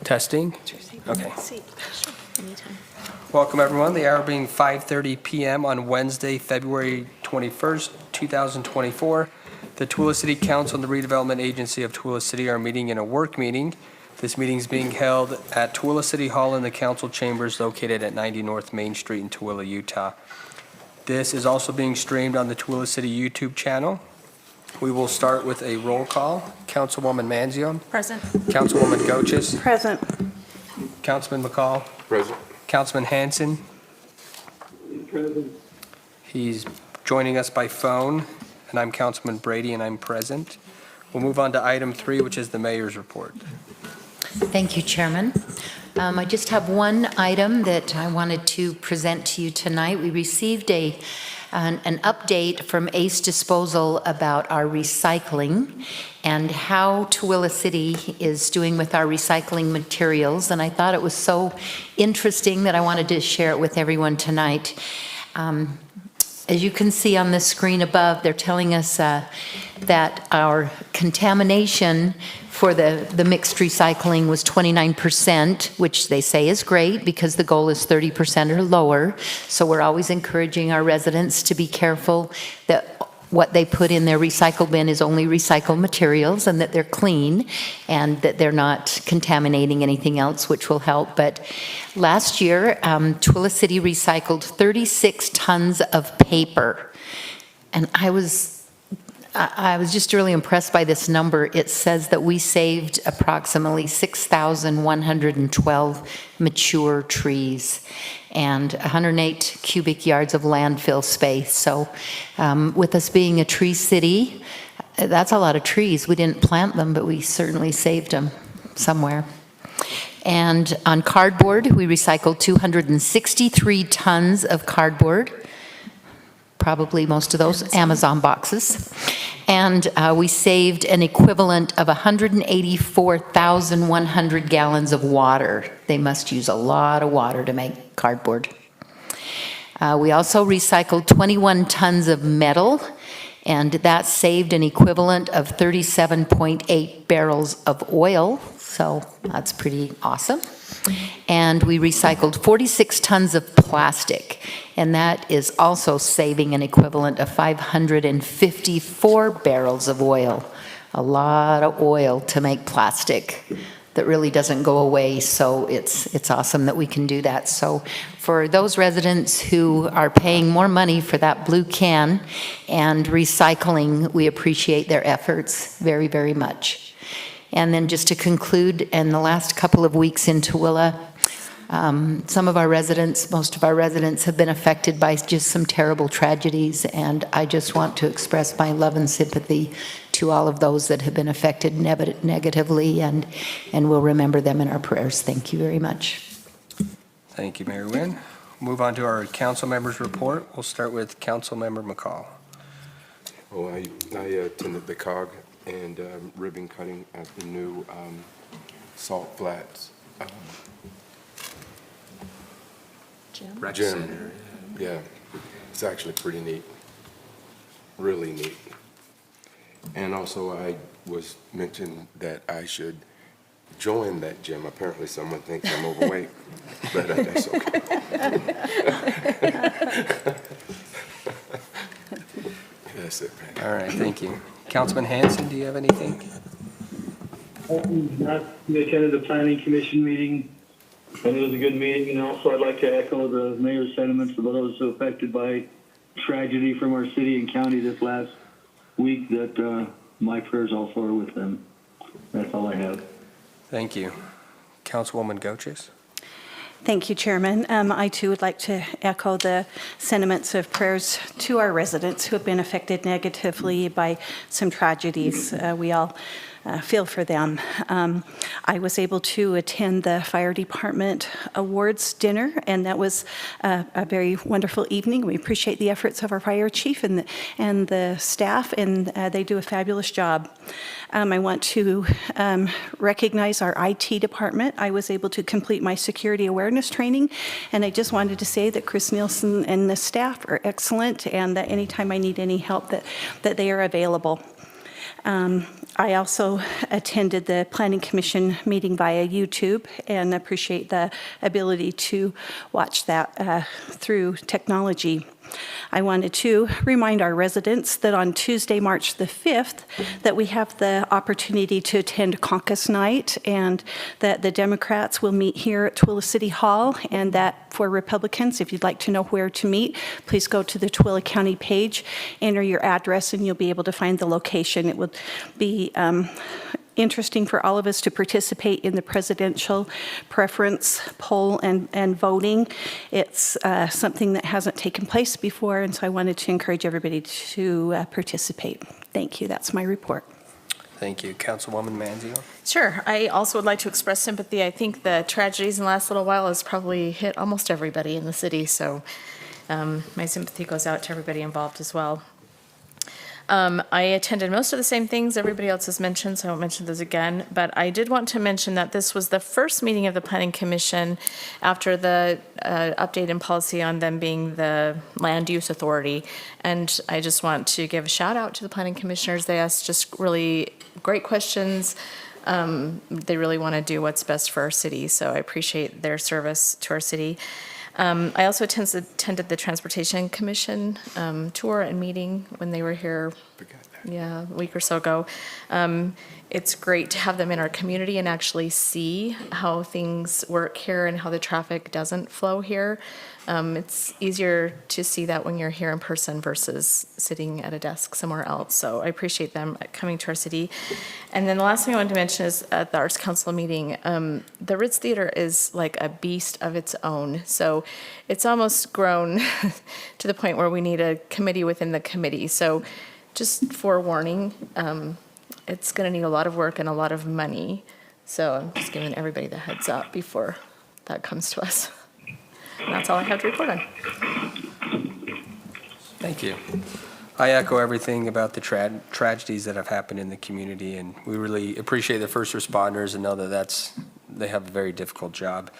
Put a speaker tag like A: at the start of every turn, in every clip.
A: Testing. Okay. Welcome everyone. The hour being 5:30 p.m. on Wednesday, February 21st, 2024. The Tooele City Council and the Redevelopment Agency of Tooele City are meeting in a work meeting. This meeting is being held at Tooele City Hall in the council chambers located at 90 North Main Street in Tooele, Utah. This is also being streamed on the Tooele City YouTube channel. We will start with a roll call. Councilwoman Manzione.
B: Present.
A: Councilwoman Goches.
B: Present.
A: Councilman McCall.
C: Present.
A: Councilman Hanson.
C: Present.
A: He's joining us by phone. And I'm Councilman Brady, and I'm present. We'll move on to item 3, which is the mayor's report.
D: Thank you, Chairman. I just have one item that I wanted to present to you tonight. We received an update from Ace Disposal about our recycling and how Tooele City is doing with our recycling materials. And I thought it was so interesting that I wanted to share it with everyone tonight. As you can see on the screen above, they're telling us that our contamination for the mixed recycling was 29%, which they say is great because the goal is 30% or lower. So we're always encouraging our residents to be careful that what they put in their recycle bin is only recycled materials and that they're clean and that they're not contaminating anything else, which will help. But last year, Tooele City recycled 36 tons of paper. And I was just really impressed by this number. It says that we saved approximately 6,112 mature trees and 108 cubic yards of landfill space. So with us being a tree city, that's a lot of trees. We didn't plant them, but we certainly saved them somewhere. And on cardboard, we recycled 263 tons of cardboard, probably most of those Amazon boxes. And we saved an equivalent of 184,100 gallons of water. They must use a lot of water to make cardboard. We also recycled 21 tons of metal, and that saved an equivalent of 37.8 barrels of oil. So that's pretty awesome. And we recycled 46 tons of plastic, and that is also saving an equivalent of 554 barrels of oil. A lot of oil to make plastic that really doesn't go away, so it's awesome that we can do that. So for those residents who are paying more money for that blue can and recycling, we appreciate their efforts very, very much. And then just to conclude, in the last couple of weeks in Tooele, some of our residents, most of our residents have been affected by just some terrible tragedies, and I just want to express my love and sympathy to all of those that have been affected negatively, and we'll remember them in our prayers. Thank you very much.
A: Thank you, Mayor Nguyen. Move on to our council members' report. We'll start with Council Member McCall.
C: Oh, I attended the COG and ribbon cutting at the new Salt Flats gym. Yeah, it's actually pretty neat, really neat. And also I was mentioned that I should join that gym. Apparently someone thinks I'm overweight, but that's okay. That's it, man.
A: All right, thank you. Councilman Hanson, do you have anything?
E: We attended the Planning Commission meeting, and it was a good meeting. And also, I'd like to echo the mayor's sentiments for those affected by tragedy from our city and county this last week. That my prayers also are with them. That's all I have.
A: Thank you. Councilwoman Goches.
B: Thank you, Chairman. I too would like to echo the sentiments of prayers to our residents who have been affected negatively by some tragedies. We all feel for them. I was able to attend the Fire Department Awards dinner, and that was a very wonderful evening. We appreciate the efforts of our fire chief and the staff, and they do a fabulous job. I want to recognize our IT department. I was able to complete my security awareness training, and I just wanted to say that Chris Nielsen and the staff are excellent, and that anytime I need any help that they are available. I also attended the Planning Commission meeting via YouTube and appreciate the ability to watch that through technology. I wanted to remind our residents that on Tuesday, March the 5th, that we have the opportunity to attend caucus night, and that the Democrats will meet here at Tooele City Hall, and that for Republicans, if you'd like to know where to meet, please go to the Tooele County page, enter your address, and you'll be able to find the location. It will be interesting for all of us to participate in the presidential preference poll and voting. It's something that hasn't taken place before, and so I wanted to encourage everybody to participate. Thank you. That's my report.
A: Thank you. Councilwoman Manzio?
F: Sure. I also would like to express sympathy. I think the tragedies in the last little while has probably hit almost everybody in the city, so my sympathy goes out to everybody involved as well. I attended most of the same things everybody else has mentioned, so I won't mention those again. But I did want to mention that this was the first meeting of the Planning Commission after the update in policy on them being the land use authority. And I just want to give a shout out to the Planning Commissioners. They asked just really great questions. They really want to do what's best for our city, so I appreciate their service to our city. I also attended the Transportation Commission tour and meeting when they were here, a week or so ago. It's great to have them in our community and actually see how things work here and how the traffic doesn't flow here. It's easier to see that when you're here in person versus sitting at a desk somewhere else. So I appreciate them coming to our city. And then the last thing I wanted to mention is at the Arts Council meeting, the Ritz Theater is like a beast of its own. So it's almost grown to the point where we need a committee within the committee. So just forewarning, it's going to need a lot of work and a lot of money. So I'm just giving everybody the heads up before that comes to us. And that's all I have to report on.
A: Thank you. I echo everything about the tragedies that have happened in the community, and we really appreciate the first responders and know that they have a very difficult job.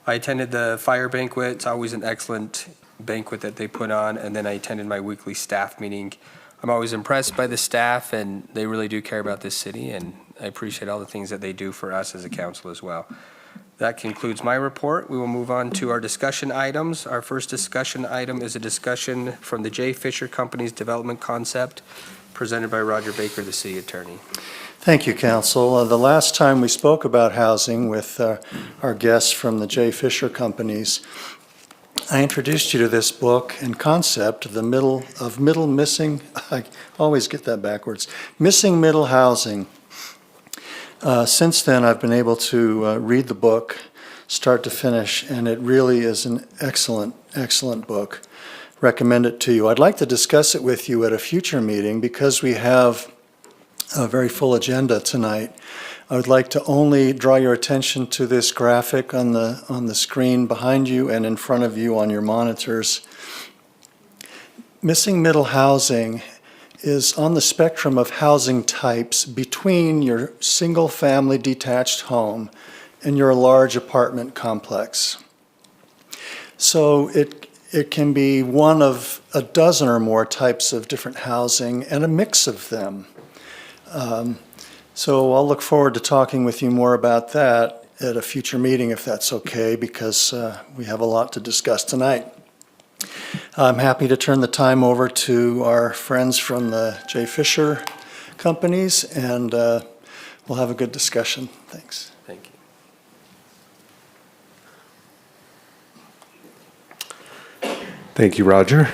A: I attended the fire banquet. It's always an excellent banquet that they put on, and then I attended my weekly staff meeting. I'm always impressed by the staff, and they really do care about this city, and I appreciate all the things that they do for us as a council as well. That concludes my report. We will move on to our discussion items. Our first discussion item is a discussion from the J. Fisher Company's development concept, presented by Roger Baker, the city attorney.
G: Thank you, Council. The last time we spoke about housing with our guests from the J. Fisher Companies, I introduced you to this book and concept, Missing, I always get that backwards, Missing Middle Housing. Since then, I've been able to read the book start to finish, and it really is an excellent, excellent book. Recommend it to you. I'd like to discuss it with you at a future meeting because we have a very full agenda tonight. I would like to only draw your attention to this graphic on the screen behind you and in front of you on your monitors. Missing middle housing is on the spectrum of housing types between your single-family detached home and your large apartment complex. So it can be one of a dozen or more types of different housing and a mix of them. So I'll look forward to talking with you more about that at a future meeting if that's okay, because we have a lot to discuss tonight. I'm happy to turn the time over to our friends from the J. Fisher Companies, and we'll have a good discussion. Thanks.
A: Thank you.
H: Thank you, Roger.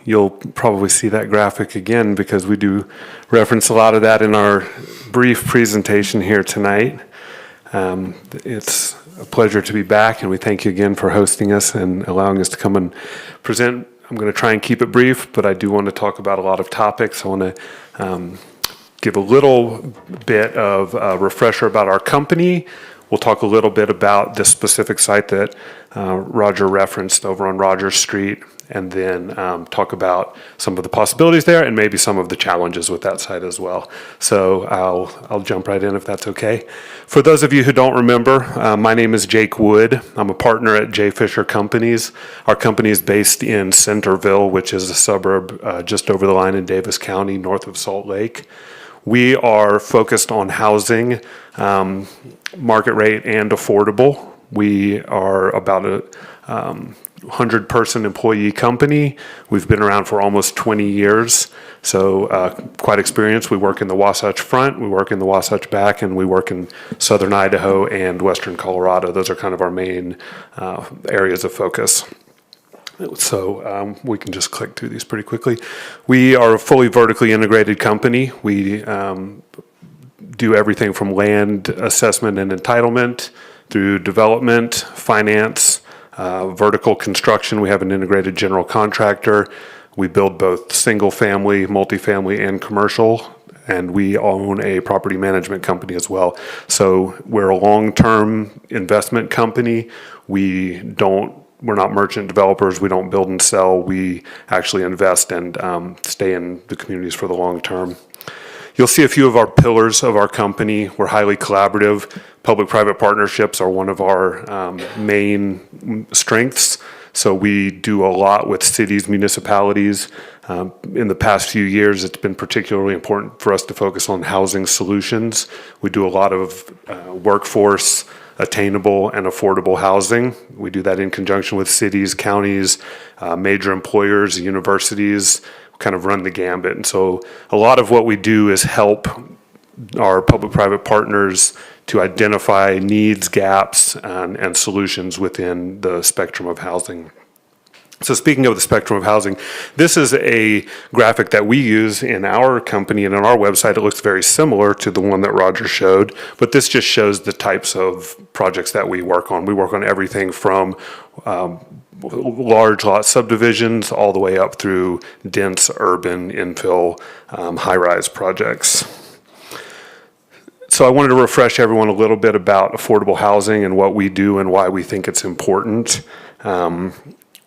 H: You'll probably see that graphic again because we do reference a lot of that in our brief presentation here tonight. It's a pleasure to be back, and we thank you again for hosting us and allowing us to come and present. I'm going to try and keep it brief, but I do want to talk about a lot of topics. I want to give a little bit of a refresher about our company. We'll talk a little bit about this specific site that Roger referenced over on Rogers Street, and then talk about some of the possibilities there and maybe some of the challenges with that site as well. So I'll jump right in if that's okay. For those of you who don't remember, my name is Jake Wood. I'm a partner at J. Fisher Companies. Our company is based in Centerville, which is a suburb just over the line in Davis County, north of Salt Lake. We are focused on housing, market rate and affordable. We are about a 100-person employee company. We've been around for almost 20 years, so quite experienced. We work in the Wasatch Front, we work in the Wasatch Back, and we work in southern Idaho and western Colorado. Those are kind of our main areas of focus. So we can just click through these pretty quickly. We are a fully vertically integrated company. We do everything from land assessment and entitlement through development, finance, vertical construction. We have an integrated general contractor. We build both single-family, multifamily, and commercial, and we own a property management company as well. So we're a long-term investment company. We're not merchant developers. We don't build and sell. We actually invest and stay in the communities for the long term. You'll see a few of our pillars of our company. We're highly collaborative. Public-private partnerships are one of our main strengths. So we do a lot with cities, municipalities. In the past few years, it's been particularly important for us to focus on housing solutions. We do a lot of workforce, attainable and affordable housing. We do that in conjunction with cities, counties, major employers, universities, kind of run the gambit. And so a lot of what we do is help our public-private partners to identify needs, gaps, and solutions within the spectrum of housing. So speaking of the spectrum of housing, this is a graphic that we use in our company and on our website. It looks very similar to the one that Roger showed, but this just shows the types of projects that we work on. We work on everything from large lot subdivisions all the way up through dense urban infill high-rise projects. So I wanted to refresh everyone a little bit about affordable housing and what we do and why we think it's important.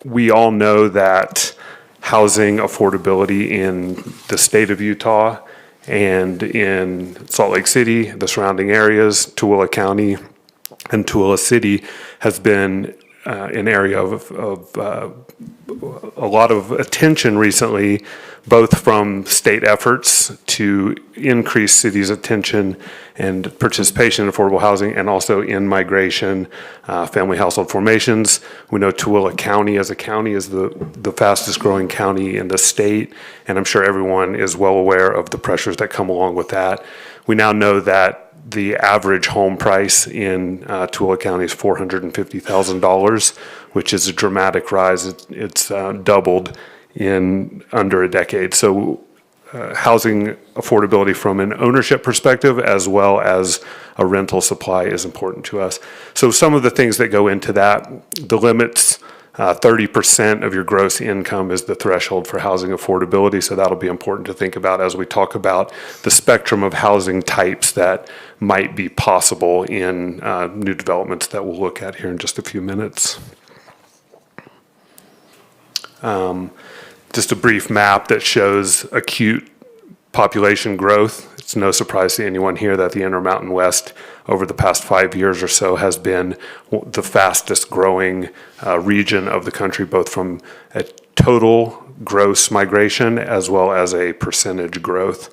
H: We all know that housing affordability in the state of Utah and in Salt Lake City, the surrounding areas, Tooele County and Tooele City has been an area of a lot of attention recently, both from state efforts to increase cities' attention and participation in affordable housing, and also in migration, family household formations. We know Tooele County as a county is the fastest growing county in the state, and I'm sure everyone is well aware of the pressures that come along with that. We now know that the average home price in Tooele County is $450,000, which is a dramatic rise. It's doubled in under a decade. So housing affordability from an ownership perspective as well as a rental supply is important to us. So some of the things that go into that, the limits, 30% of your gross income is the threshold for housing affordability. So that'll be important to think about as we talk about the spectrum of housing types that might be possible in new developments that we'll look at here in just a few minutes. Just a brief map that shows acute population growth. It's no surprise to anyone here that the Intermountain West over the past 5 years or so has been the fastest growing region of the country, both from a total gross migration as well as a percentage growth.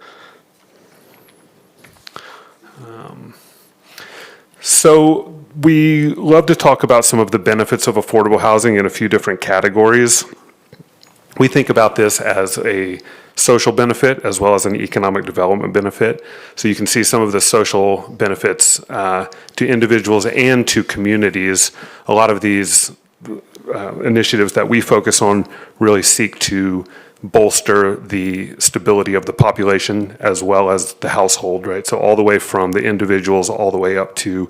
H: So we love to talk about some of the benefits of affordable housing in a few different categories. We think about this as a social benefit as well as an economic development benefit. So you can see some of the social benefits to individuals and to communities. A lot of these initiatives that we focus on really seek to bolster the stability of the population as well as the household, right? So all the way from the individuals all the way up to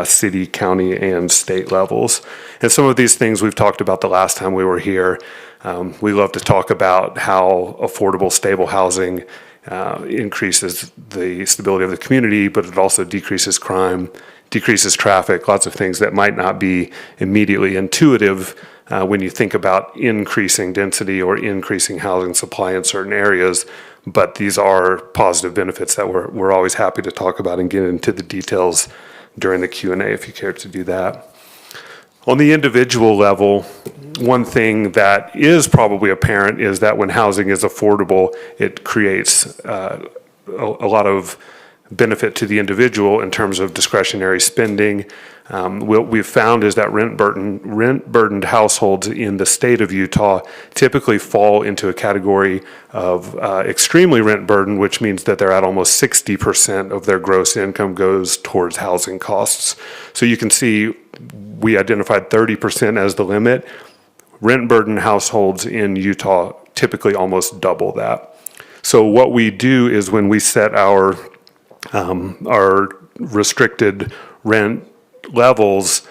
H: city, county, and state levels. And some of these things we've talked about the last time we were here. We love to talk about how affordable, stable housing increases the stability of the community, but it also decreases crime, decreases traffic, lots of things that might not be immediately intuitive when you think about increasing density or increasing housing supply in certain areas. But these are positive benefits that we're always happy to talk about and get into the details during the Q&A if you care to do that. On the individual level, one thing that is probably apparent is that when housing is affordable, it creates a lot of benefit to the individual in terms of discretionary spending. What we've found is that rent-burdened households in the state of Utah typically fall into a category of extremely rent-burdened, which means that they're at almost 60% of their gross income goes towards housing costs. So you can see we identified 30% as the limit. Rent-burdened households in Utah typically almost double that. So what we do is when we set our restricted rent levels,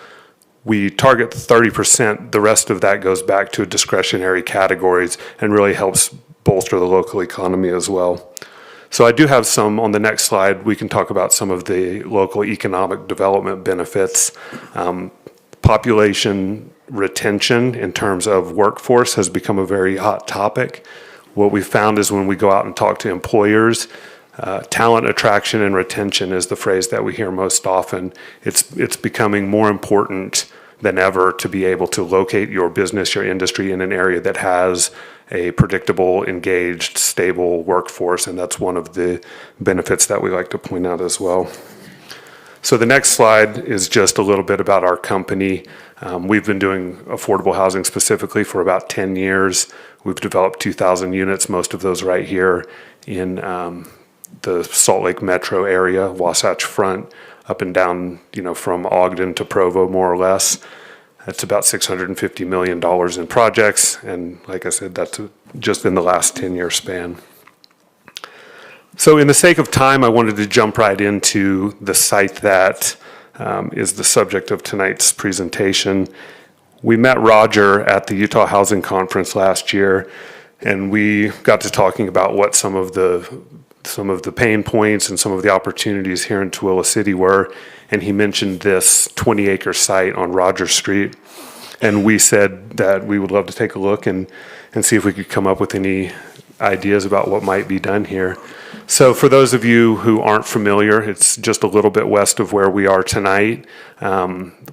H: we target 30%. The rest of that goes back to discretionary categories and really helps bolster the local economy as well. So I do have some on the next slide. We can talk about some of the local economic development benefits. Population retention in terms of workforce has become a very hot topic. What we found is when we go out and talk to employers, talent attraction and retention is the phrase that we hear most often. It's becoming more important than ever to be able to locate your business, your industry in an area that has a predictable, engaged, stable workforce, and that's one of the benefits that we like to point out as well. So the next slide is just a little bit about our company. We've been doing affordable housing specifically for about 10 years. We've developed 2,000 units, most of those right here in the Salt Lake metro area, Wasatch Front, up and down, from Ogden to Provo, more or less. That's about $650 million in projects, and like I said, that's just in the last 10-year span. So in the sake of time, I wanted to jump right into the site that is the subject of tonight's presentation. We met Roger at the Utah Housing Conference last year, and we got to talking about what some of the pain points and some of the opportunities here in Tooele City were, and he mentioned this 20-acre site on Rogers Street, and we said that we would love to take a look and see if we could come up with any ideas about what might be done here. So for those of you who aren't familiar, it's just a little bit west of where we are tonight.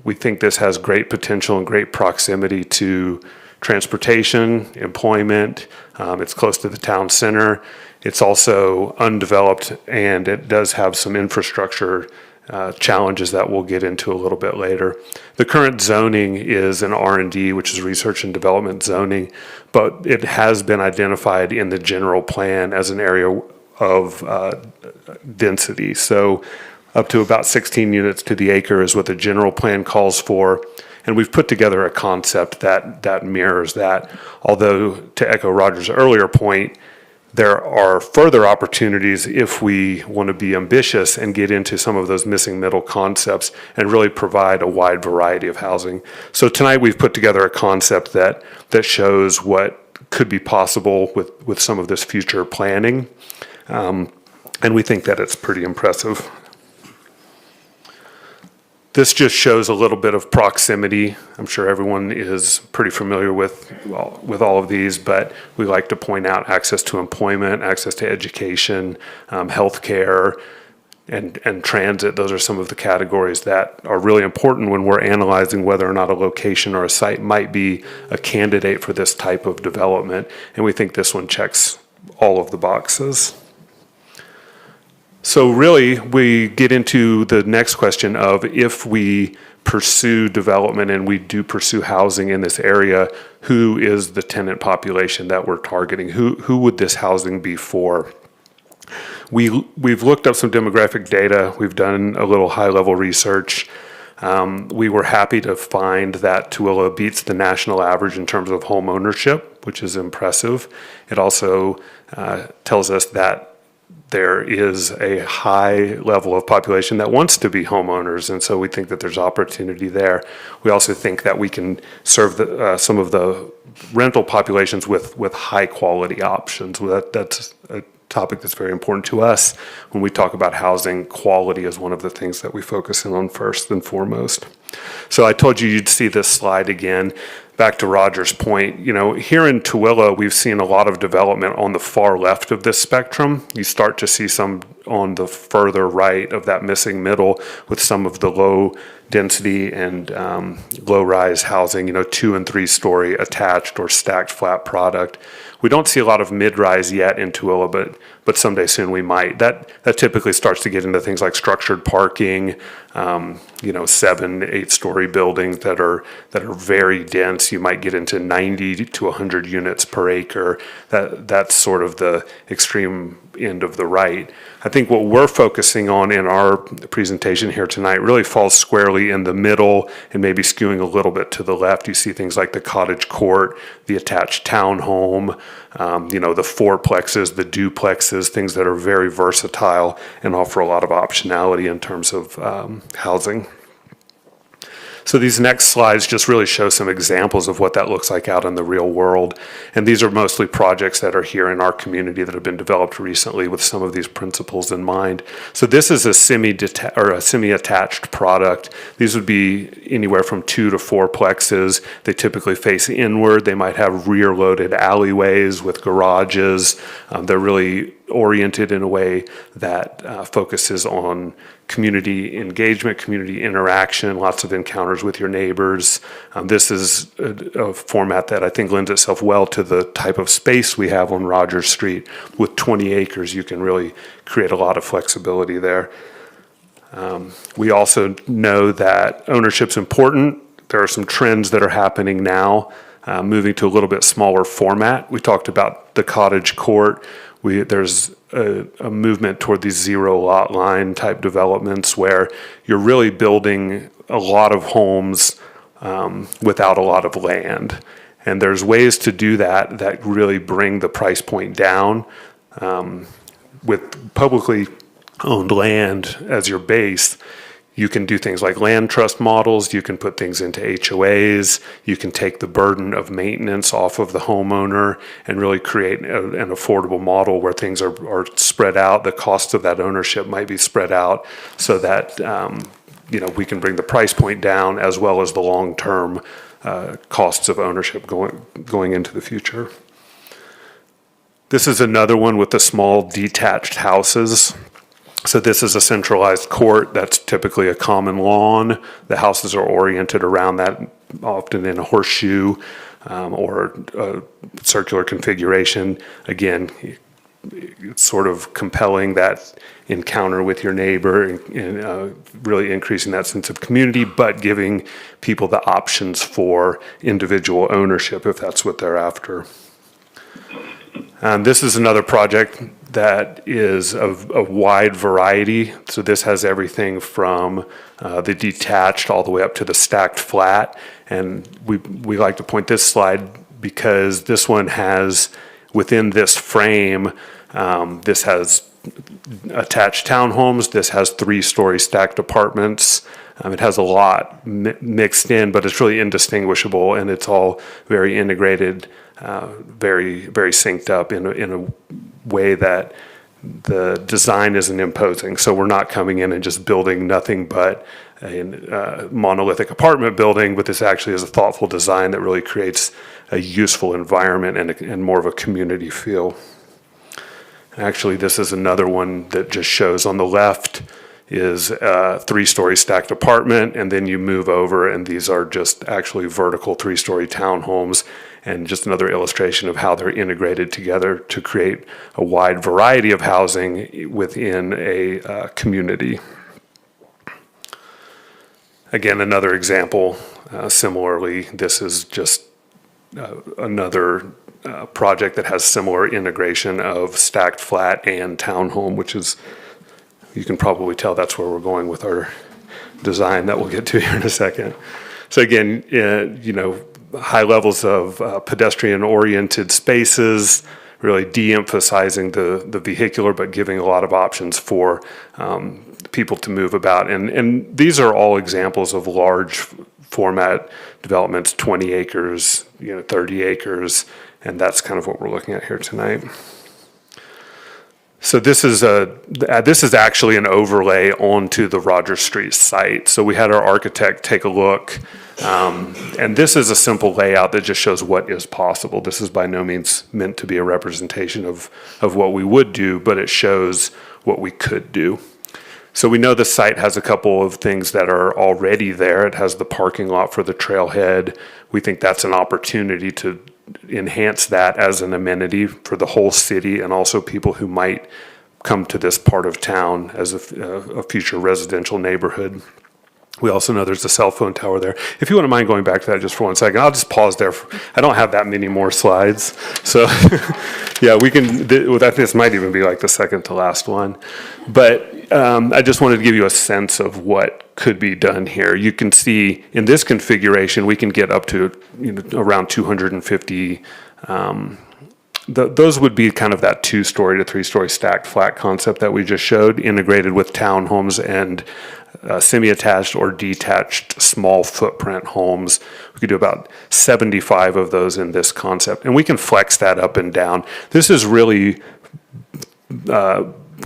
H: We think this has great potential and great proximity to transportation, employment. It's close to the town center. It's also undeveloped, and it does have some infrastructure challenges that we'll get into a little bit later. The current zoning is an R&D, which is research and development zoning, but it has been identified in the general plan as an area of density. So up to about 16 units to the acre is what the general plan calls for. And we've put together a concept that mirrors that. Although, to echo Roger's earlier point, there are further opportunities if we want to be ambitious and get into some of those missing middle concepts and really provide a wide variety of housing. So tonight we've put together a concept that shows what could be possible with some of this future planning. And we think that it's pretty impressive. This just shows a little bit of proximity. I'm sure everyone is pretty familiar with all of these, but we like to point out access to employment, access to education, healthcare, and transit. Those are some of the categories that are really important when we're analyzing whether or not a location or a site might be a candidate for this type of development. And we think this one checks all of the boxes. So really, we get into the next question of if we pursue development and we do pursue housing in this area, who is the tenant population that we're targeting? Who would this housing be for? We've looked up some demographic data. We've done a little high-level research. We were happy to find that Tooele beats the national average in terms of home ownership, which is impressive. It also tells us that there is a high level of population that wants to be homeowners, and so we think that there's opportunity there. We also think that we can serve some of the rental populations with high quality options. That's topic that's very important to us. When we talk about housing, quality is one of the things that we focus in on first and foremost. So I told you you'd see this slide again. Back to Roger's point, here in Tooele, we've seen a lot of development on the far left of this spectrum. You start to see some on the further right of that missing middle with some of the low density and low-rise housing, 2- and 3-story attached or stacked flat product. We don't see a lot of mid-rise yet in Tooele, but someday soon we might. That typically starts to get into things like structured parking, 7- to 8-story buildings that are very dense. You might get into 90 to 100 units per acre. That's sort of the extreme end of the right. I think what we're focusing on in our presentation here tonight really falls squarely in the middle and maybe skewing a little bit to the left. You see things like the cottage court, the attached townhome, the fourplexes, the duplexes, things that are very versatile and offer a lot of optionality in terms of housing. So these next slides just really show some examples of what that looks like out in the real world. And these are mostly projects that are here in our community that have been developed recently with some of these principles in mind. So this is a semi-attached product. These would be anywhere from 2 to 4 plexes. They typically face inward. They might have rear-loaded alleyways with garages. They're really oriented in a way that focuses on community engagement, community interaction, lots of encounters with your neighbors. This is a format that I think lends itself well to the type of space we have on Rogers Street. With 20 acres, you can really create a lot of flexibility there. We also know that ownership's important. There are some trends that are happening now, moving to a little bit smaller format. We talked about the cottage court. There's a movement toward these zero lot line type developments where you're really building a lot of homes without a lot of land. And there's ways to do that really bring the price point down. With publicly owned land as your base, you can do things like land trust models, you can put things into HOAs, you can take the burden of maintenance off of the homeowner and really create an affordable model where things are spread out. The cost of that ownership might be spread out so that we can bring the price point down as well as the long-term costs of ownership going into the future. This is another one with the small detached houses. So this is a centralized court that's typically a common lawn. The houses are oriented around that, often in a horseshoe or a circular configuration. Again, it's sort of compelling that encounter with your neighbor and really increasing that sense of community, but giving people the options for individual ownership if that's what they're after. This is another project that is of a wide variety. So this has everything from the detached all the way up to the stacked flat. And we like to point this slide because this one has, within this frame, this has attached townhomes. This has 3-story stacked apartments. It has a lot mixed in, but it's really indistinguishable, and it's all very integrated, very, very synced up in a way that the design isn't imposing. So we're not coming in and just building nothing but a monolithic apartment building, but this actually is a thoughtful design that really creates a useful environment and more of a community feel. Actually, this is another one that just shows on the left is a 3-story stacked apartment, and then you move over and these are just actually vertical 3-story townhomes, and just another illustration of how they're integrated together to create a wide variety of housing within a community. Again, another example. Similarly, this is just another project that has similar integration of stacked flat and townhome, which is, you can probably tell that's where we're going with our design that we'll get to here in a second. So again, high levels of pedestrian-oriented spaces, really de-emphasizing the vehicular, but giving a lot of options for people to move about. And these are all examples of large format developments, 20 acres, 30 acres, and that's kind of what we're looking at here tonight. So this is actually an overlay onto the Rogers Street site. So we had our architect take a look, and this is a simple layout that just shows what is possible. This is by no means meant to be a representation of what we would do, but it shows what we could do. So we know the site has a couple of things that are already there. It has the parking lot for the trailhead. We think that's an opportunity to enhance that as an amenity for the whole city and also people who might come to this part of town as a future residential neighborhood. We also know there's a cell phone tower there. If you wouldn't mind going back to that just for 1 second, I'll just pause there. I don't have that many more slides. So yeah, we can, this might even be like the second to last one. But I just wanted to give you a sense of what could be done here. You can see in this configuration, we can get up to around 250. Those would be kind of that 2-story to 3-story stacked flat concept that we just showed, integrated with townhomes and semi-attached or detached small footprint homes. We could do about 75 of those in this concept, and we can flex that up and down. This is really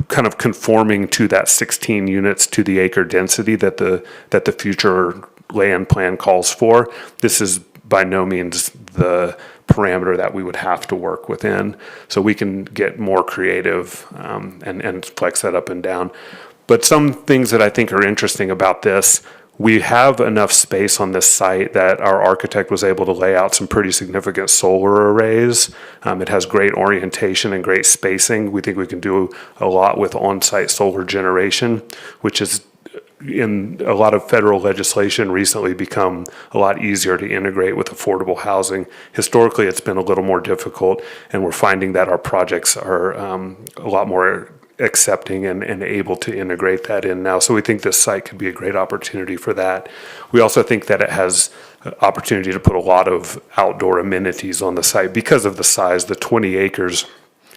H: kind of conforming to that 16 units to the acre density that the future land plan calls for. This is by no means the parameter that we would have to work within. So we can get more creative and flex that up and down. But some things that I think are interesting about this, we have enough space on this site that our architect was able to lay out some pretty significant solar arrays. It has great orientation and great spacing. We think we can do a lot with on-site solar generation, which is in a lot of federal legislation recently become a lot easier to integrate with affordable housing. Historically, it's been a little more difficult, and we're finding that our projects are a lot more accepting and able to integrate that in now. So we think this site could be a great opportunity for that. We also think that it has opportunity to put a lot of outdoor amenities on the site because of the size. The 20 acres,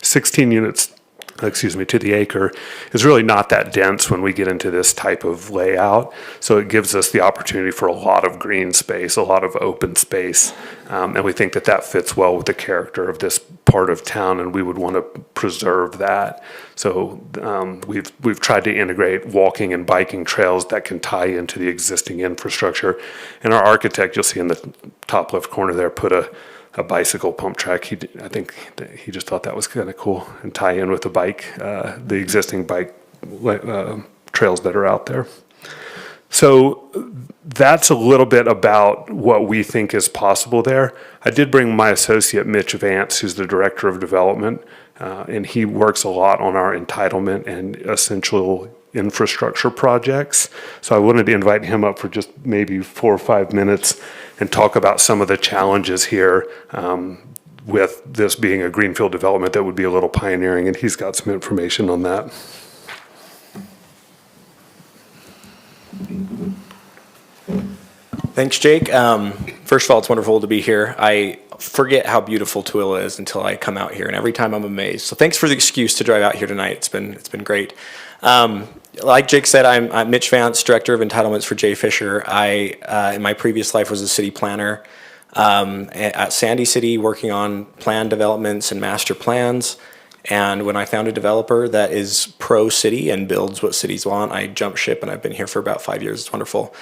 H: 16 units, to the acre is really not that dense when we get into this type of layout. So it gives us the opportunity for a lot of green space, a lot of open space. And we think that that fits well with the character of this part of town, and we would want to preserve that. So we've tried to integrate walking and biking trails that can tie into the existing infrastructure. And our architect, you'll see in the top left corner there, put a bicycle pump track. I think he just thought that was kind of cool and tie in with the bike, the existing bike trails that are out there. So that's a little bit about what we think is possible there. I did bring my associate, Mitch Vance, who's the director of development, and he works a lot on our entitlement and essential infrastructure projects. So I wanted to invite him up for just maybe 4 or 5 minutes and talk about some of the challenges here with this being a greenfield development that would be a little pioneering, and he's got some information on that.
I: Thanks, Jake. First of all, it's wonderful to be here. I forget how beautiful Tooele is until I come out here, and every time I'm amazed. So thanks for the excuse to drive out here tonight. It's been great. Like Jake said, I'm Mitch Vance, Director of Entitlements for J. Fisher. I, in my previous life, was a city planner at Sandy City, working on plan developments and master plans. And when I found a developer that is pro-city and builds what cities want, I jumped ship, and I've been here for about 5 years. It's wonderful.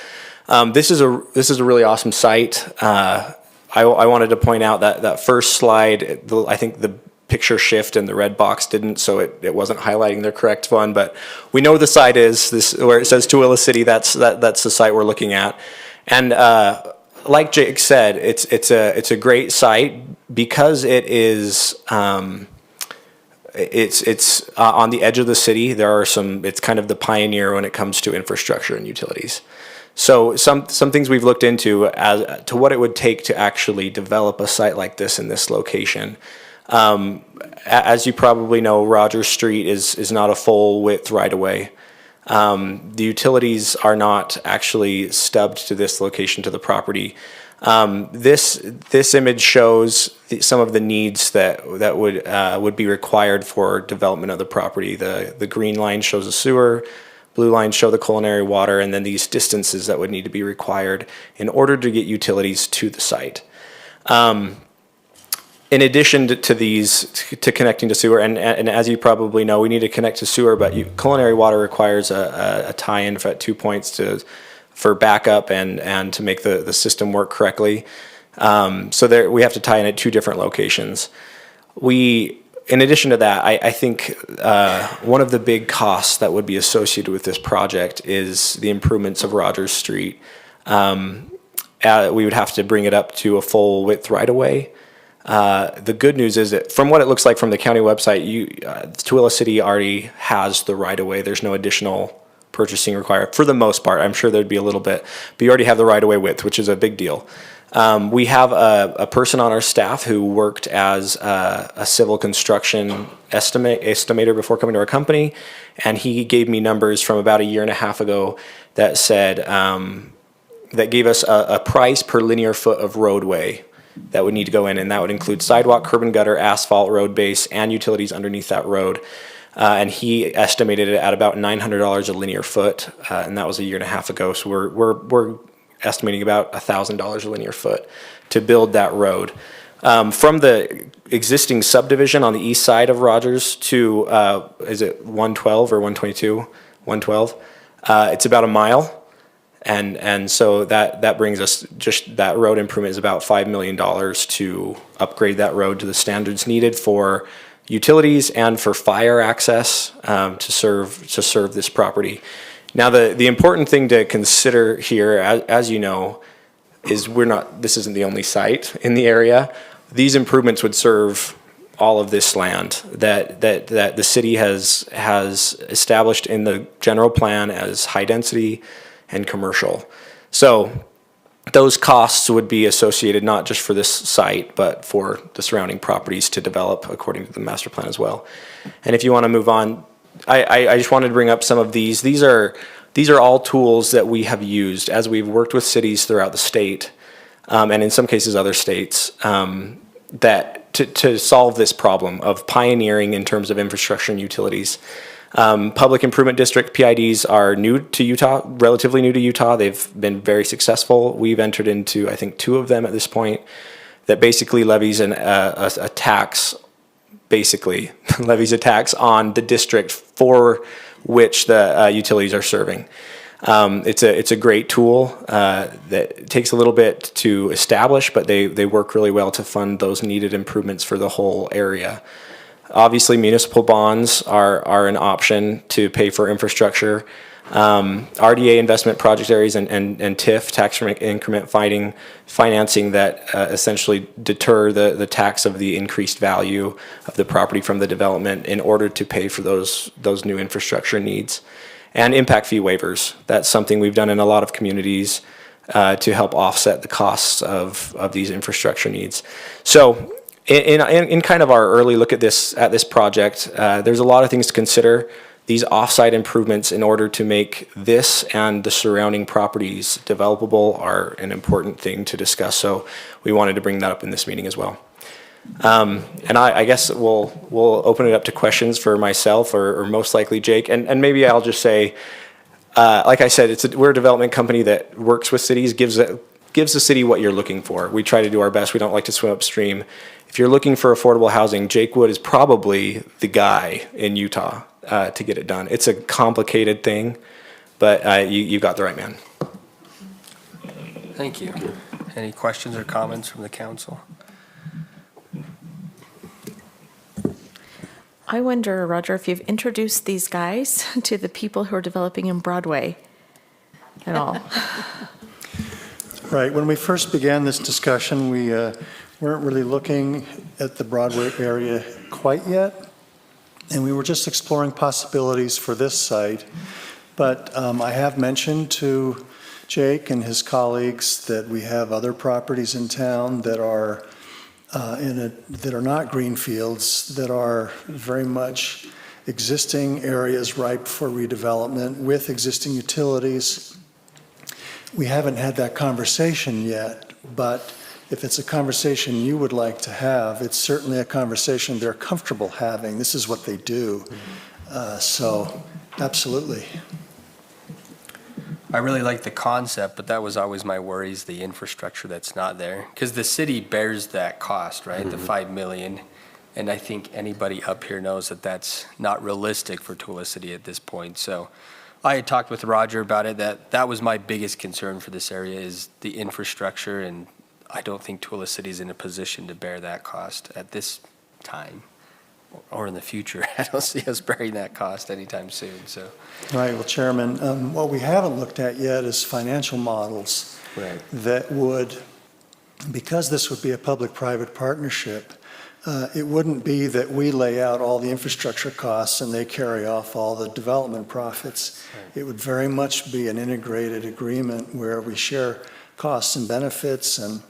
I: This is a really awesome site. I wanted to point out that first slide, I think the picture shift and the red box didn't, so it wasn't highlighting the correct one, but we know the site is this, where it says Tooele City. That's the site we're looking at. And like Jake said, it's a great site because it is it's on the edge of the city. It's kind of the pioneer when it comes to infrastructure and utilities. So some things we've looked into as to what it would take to actually develop a site like this in this location. As you probably know, Rogers Street is not a full width right of way. The utilities are not actually stubbed to this location, to the property. This image shows some of the needs that would be required for development of the property. The green line shows the sewer, blue lines show the culinary water, and then these distances that would need to be required in order to get utilities to the site. in addition to these, to connecting to sewer, and as you probably know, we need to connect to sewer, but culinary water requires a tie-in at 2 points for backup and to make the system work correctly. So there, we have to tie in at 2 different locations. In addition to that, I think one of the big costs that would be associated with this project is the improvements of Rogers Street. We would have to bring it up to a full width right-of-way. The good news is that from what it looks like from the county website, Tooele City already has the right-of-way. There's no additional purchasing required for the most part. I'm sure there'd be a little bit, but you already have the right-of-way width, which is a big deal. We have a person on our staff who worked as a civil construction estimator before coming to our company, and he gave me numbers from about a year and a half ago that said that gave us a price per linear foot of roadway that would need to go in, and that would include sidewalk, curb and gutter, asphalt, road base, and utilities underneath that road. And he estimated it at about $900 a linear foot, and that was a year and a half ago. So we're estimating about $1,000 a linear foot to build that road. From the existing subdivision on the east side of Rogers to, is it 112 or 122? 112. It's about a mile. And so that brings us, just that road improvement is about $5 million to upgrade that road to the standards needed for utilities and for fire access to serve this property. Now, the important thing to consider here, as you know, is this isn't the only site in the area. These improvements would serve all of this land that the city has established in the general plan as high density and commercial. So those costs would be associated not just for this site, but for the surrounding properties to develop according to the master plan as well. And if you want to move on, I just wanted to bring up some of these. These are all tools that we have used as we've worked with cities throughout the state, and in some cases other states, that to solve this problem of pioneering in terms of infrastructure and utilities. Public Improvement District PIDs are new to Utah, relatively new to Utah. They've been very successful. We've entered into, I think, 2 of them at this point, that basically levies a tax, basically levies a tax on the district for which the utilities are serving. It's a great tool that takes a little bit to establish, but they work really well to fund those needed improvements for the whole area. Obviously, municipal bonds are an option to pay for infrastructure. RDA investment project areas and TIF, tax increment financing that essentially deter the tax of the increased value of the property from the development in order to pay for those new infrastructure needs. And impact fee waivers. That's something we've done in a lot of communities to help offset the costs of these infrastructure needs. So in kind of our early look at this project, there's a lot of things to consider. These off-site improvements in order to make this and the surrounding properties developable are an important thing to discuss. So we wanted to bring that up in this meeting as well. And I guess we'll open it up to questions for myself or most likely Jake. And maybe I'll just say, like I said, we're a development company that works with cities, gives the city what you're looking for. We try to do our best. We don't like to swim upstream. If you're looking for affordable housing, Jake Wood is probably the guy in Utah to get it done. It's a complicated thing, but you got the right man.
A: Thank you. Any questions or comments from the council?
F: I wonder, Roger, if you've introduced these guys to the people who are developing in Broadway at all.
G: Right. When we first began this discussion, we weren't really looking at the Broadway area quite yet, and we were just exploring possibilities for this site. But I have mentioned to Jake and his colleagues that we have other properties in town that are that are not greenfields, that are very much existing areas ripe for redevelopment with existing utilities. We haven't had that conversation yet, but if it's a conversation you would like to have, it's certainly a conversation they're comfortable having. This is what they do. So, absolutely.
A: I really like the concept, but that was always my worry, is the infrastructure that's not there. Because the city bears that cost, right? The 5 million. And I think anybody up here knows that that's not realistic for Tooele City at this point. So I had talked with Roger about it, that was my biggest concern for this area, is the infrastructure. And I don't think Tooele City is in a position to bear that cost at this time or in the future. I don't see us bearing that cost anytime soon, so.
G: All right, well, Chairman, what we haven't looked at yet is financial models
A: Right.
G: that would, because this would be a public-private partnership, it wouldn't be that we lay out all the infrastructure costs and they carry off all the development profits. It would very much be an integrated agreement where we share costs and benefits, and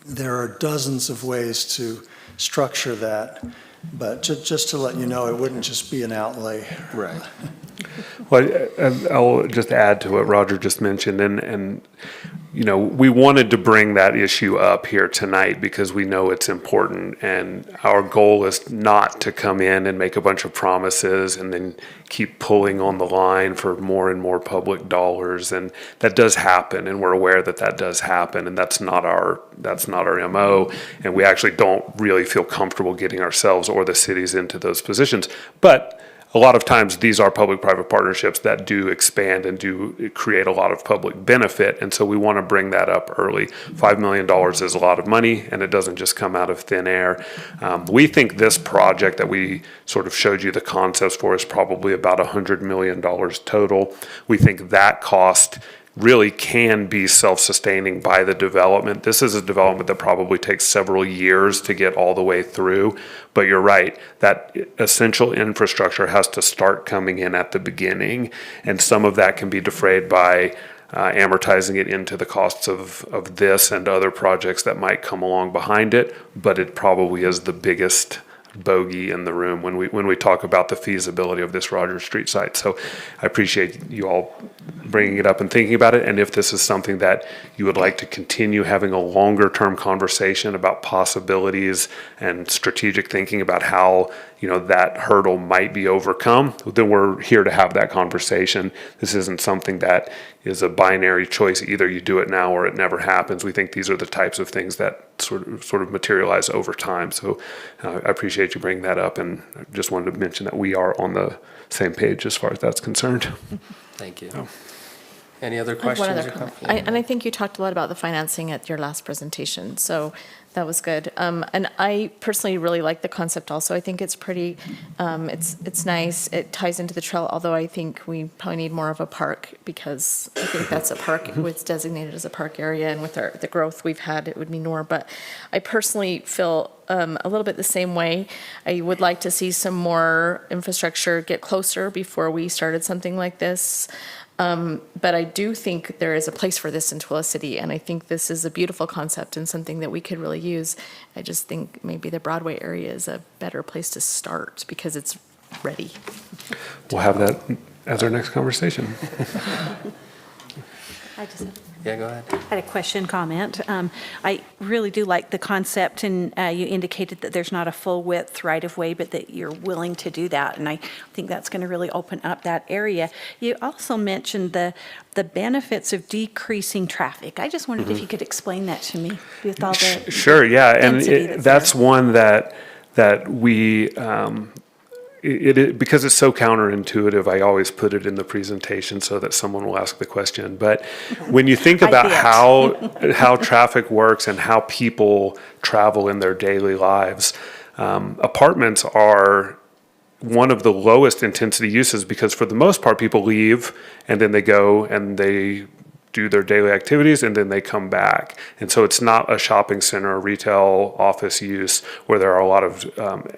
G: there are dozens of ways to structure that. But just to let you know, it wouldn't just be an outlay.
A: Right.
H: Well, I'll just add to what Roger just mentioned, and you know, we wanted to bring that issue up here tonight because we know it's important, and our goal is not to come in and make a bunch of promises and then keep pulling on the line for more and more public dollars, and that does happen, and we're aware that that does happen, and that's not our MO, and we actually don't really feel comfortable getting ourselves or the cities into those positions, but a lot of times these are public-private partnerships that do expand and do create a lot of public benefit, and so we want to bring that up early. $5 million is a lot of money, and it doesn't just come out of thin air. We think this project that we sort of showed you the concepts for is probably about $100 million total. We think that cost really can be self-sustaining by the development. This is a development that probably takes several years to get all the way through, but you're right, that essential infrastructure has to start coming in at the beginning, and some of that can be defrayed by amortizing it into the costs of this and other projects that might come along behind it, but it probably is the biggest bogey in the room when we talk about the feasibility of this Rogers Street site. So I appreciate you all bringing it up and thinking about it. And if this is something that you would like to continue having a longer term conversation about possibilities and strategic thinking about how, you know, that hurdle might be overcome, then we're here to have that conversation. This isn't something that is a binary choice. Either you do it now or it never happens. We think these are the types of things that sort of materialize over time. So I appreciate you bringing that up, and I just wanted to mention that we are on the same page as far as that's concerned.
A: Thank you.
H: Oh.
A: Any other
F: I have one
A: questions?
F: other
A: or
F: comment.
A: comments?
F: And I think you talked a lot about the financing at your last presentation, so that was good. And I personally really like the concept also. I think it's pretty, it's nice. It ties into the trail, although I think we probably need more of a park, because I think that's a park, it's designated as a park area, and with the growth we've had, it would mean more. But I personally feel a little bit the same way. I would like to see some more infrastructure get closer before we started something like this. But I do think there is a place for this in Tooele City, and I think this is a beautiful concept and something that we could really use. I just think maybe the Broadway area is a better place to start because it's ready.
H: We'll have that as our next conversation.
A: Yeah, go ahead.
B: I had a question, comment. I really do like the concept, and you indicated that there's not a full width right-of-way, but that you're willing to do that, and I think that's going to really open up that area. You also mentioned the benefits of decreasing traffic. I just wondered if you could explain that to me with all the
H: Sure, yeah, and
B: density
H: that's
B: there.
H: one that we because it's so counterintuitive, I always put it in the presentation so that someone will ask the question. But when you think
B: I
H: about
B: bet.
H: how traffic works and how people travel in their daily lives, apartments are one of the lowest intensity uses because for the most part, people leave and then they go and they do their daily activities and then they come back. And so it's not a shopping center or retail office use where there are a lot of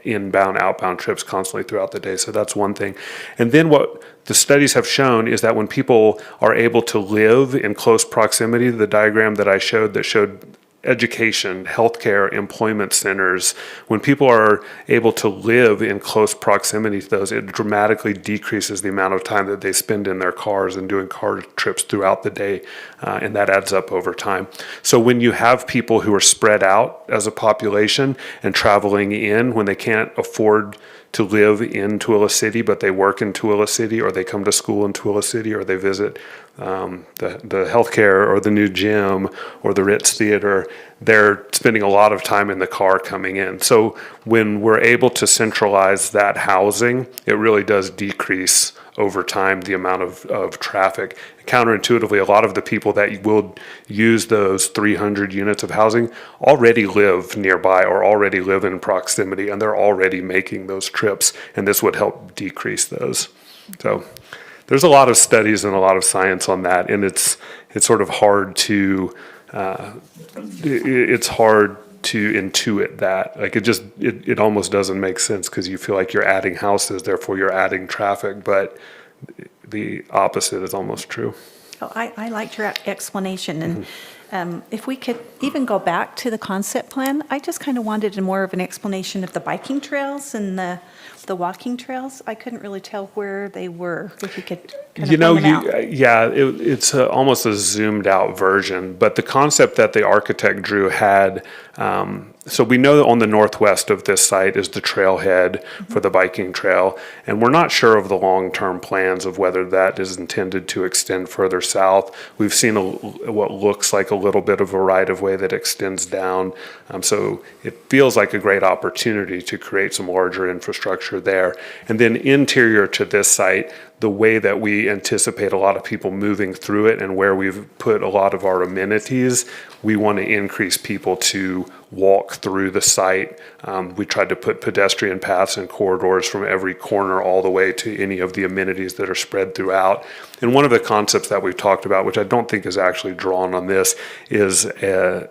H: inbound, outbound trips constantly throughout the day. So that's one thing. And then what the studies have shown is that when people are able to live in close proximity, the diagram that I showed that showed education, healthcare, employment centers, when people are able to live in close proximity to those, it dramatically decreases the amount of time that they spend in their cars and doing car trips throughout the day, and that adds up over time. So when you have people who are spread out as a population and traveling in when they can't afford to live in Tooele City, but they work in Tooele City, or they come to school in Tooele City, or they visit the healthcare or the new gym or the Ritz Theater. They're spending a lot of time in the car coming in. So when we're able to centralize that housing, it really does decrease over time the amount of traffic. Counterintuitively, a lot of the people that will use those 300 units of housing already live nearby or already live in proximity, and they're already making those trips, and this would help decrease those. So there's a lot of studies and a lot of science on that, and it's sort of hard to intuit that. Like it almost doesn't make sense, because you feel like you're adding houses, therefore you're adding traffic, but the opposite is almost true.
B: Oh, I liked your explanation, and if we could even go back to the concept plan, I just kind of wanted more of an explanation of the biking trails and the walking trails. I couldn't really tell where they were, if you could kind of point them out.
H: It's almost a zoomed out version, but the concept that the architect drew had, so we know that on the northwest of this site is the trailhead for the biking trail, and we're not sure of the long-term plans of whether that is intended to extend further south. We've seen what looks like a little bit of a right-of-way that extends down, so it feels like a great opportunity to create some larger infrastructure there. And then interior to this site, the way that we anticipate a lot of people moving through it and where we've put a lot of our amenities, we want to increase people to walk through the site. We tried to put pedestrian paths and corridors from every corner all the way to any of the amenities that are spread throughout. And one of the concepts that we've talked about, which I don't think is actually drawn on this, is a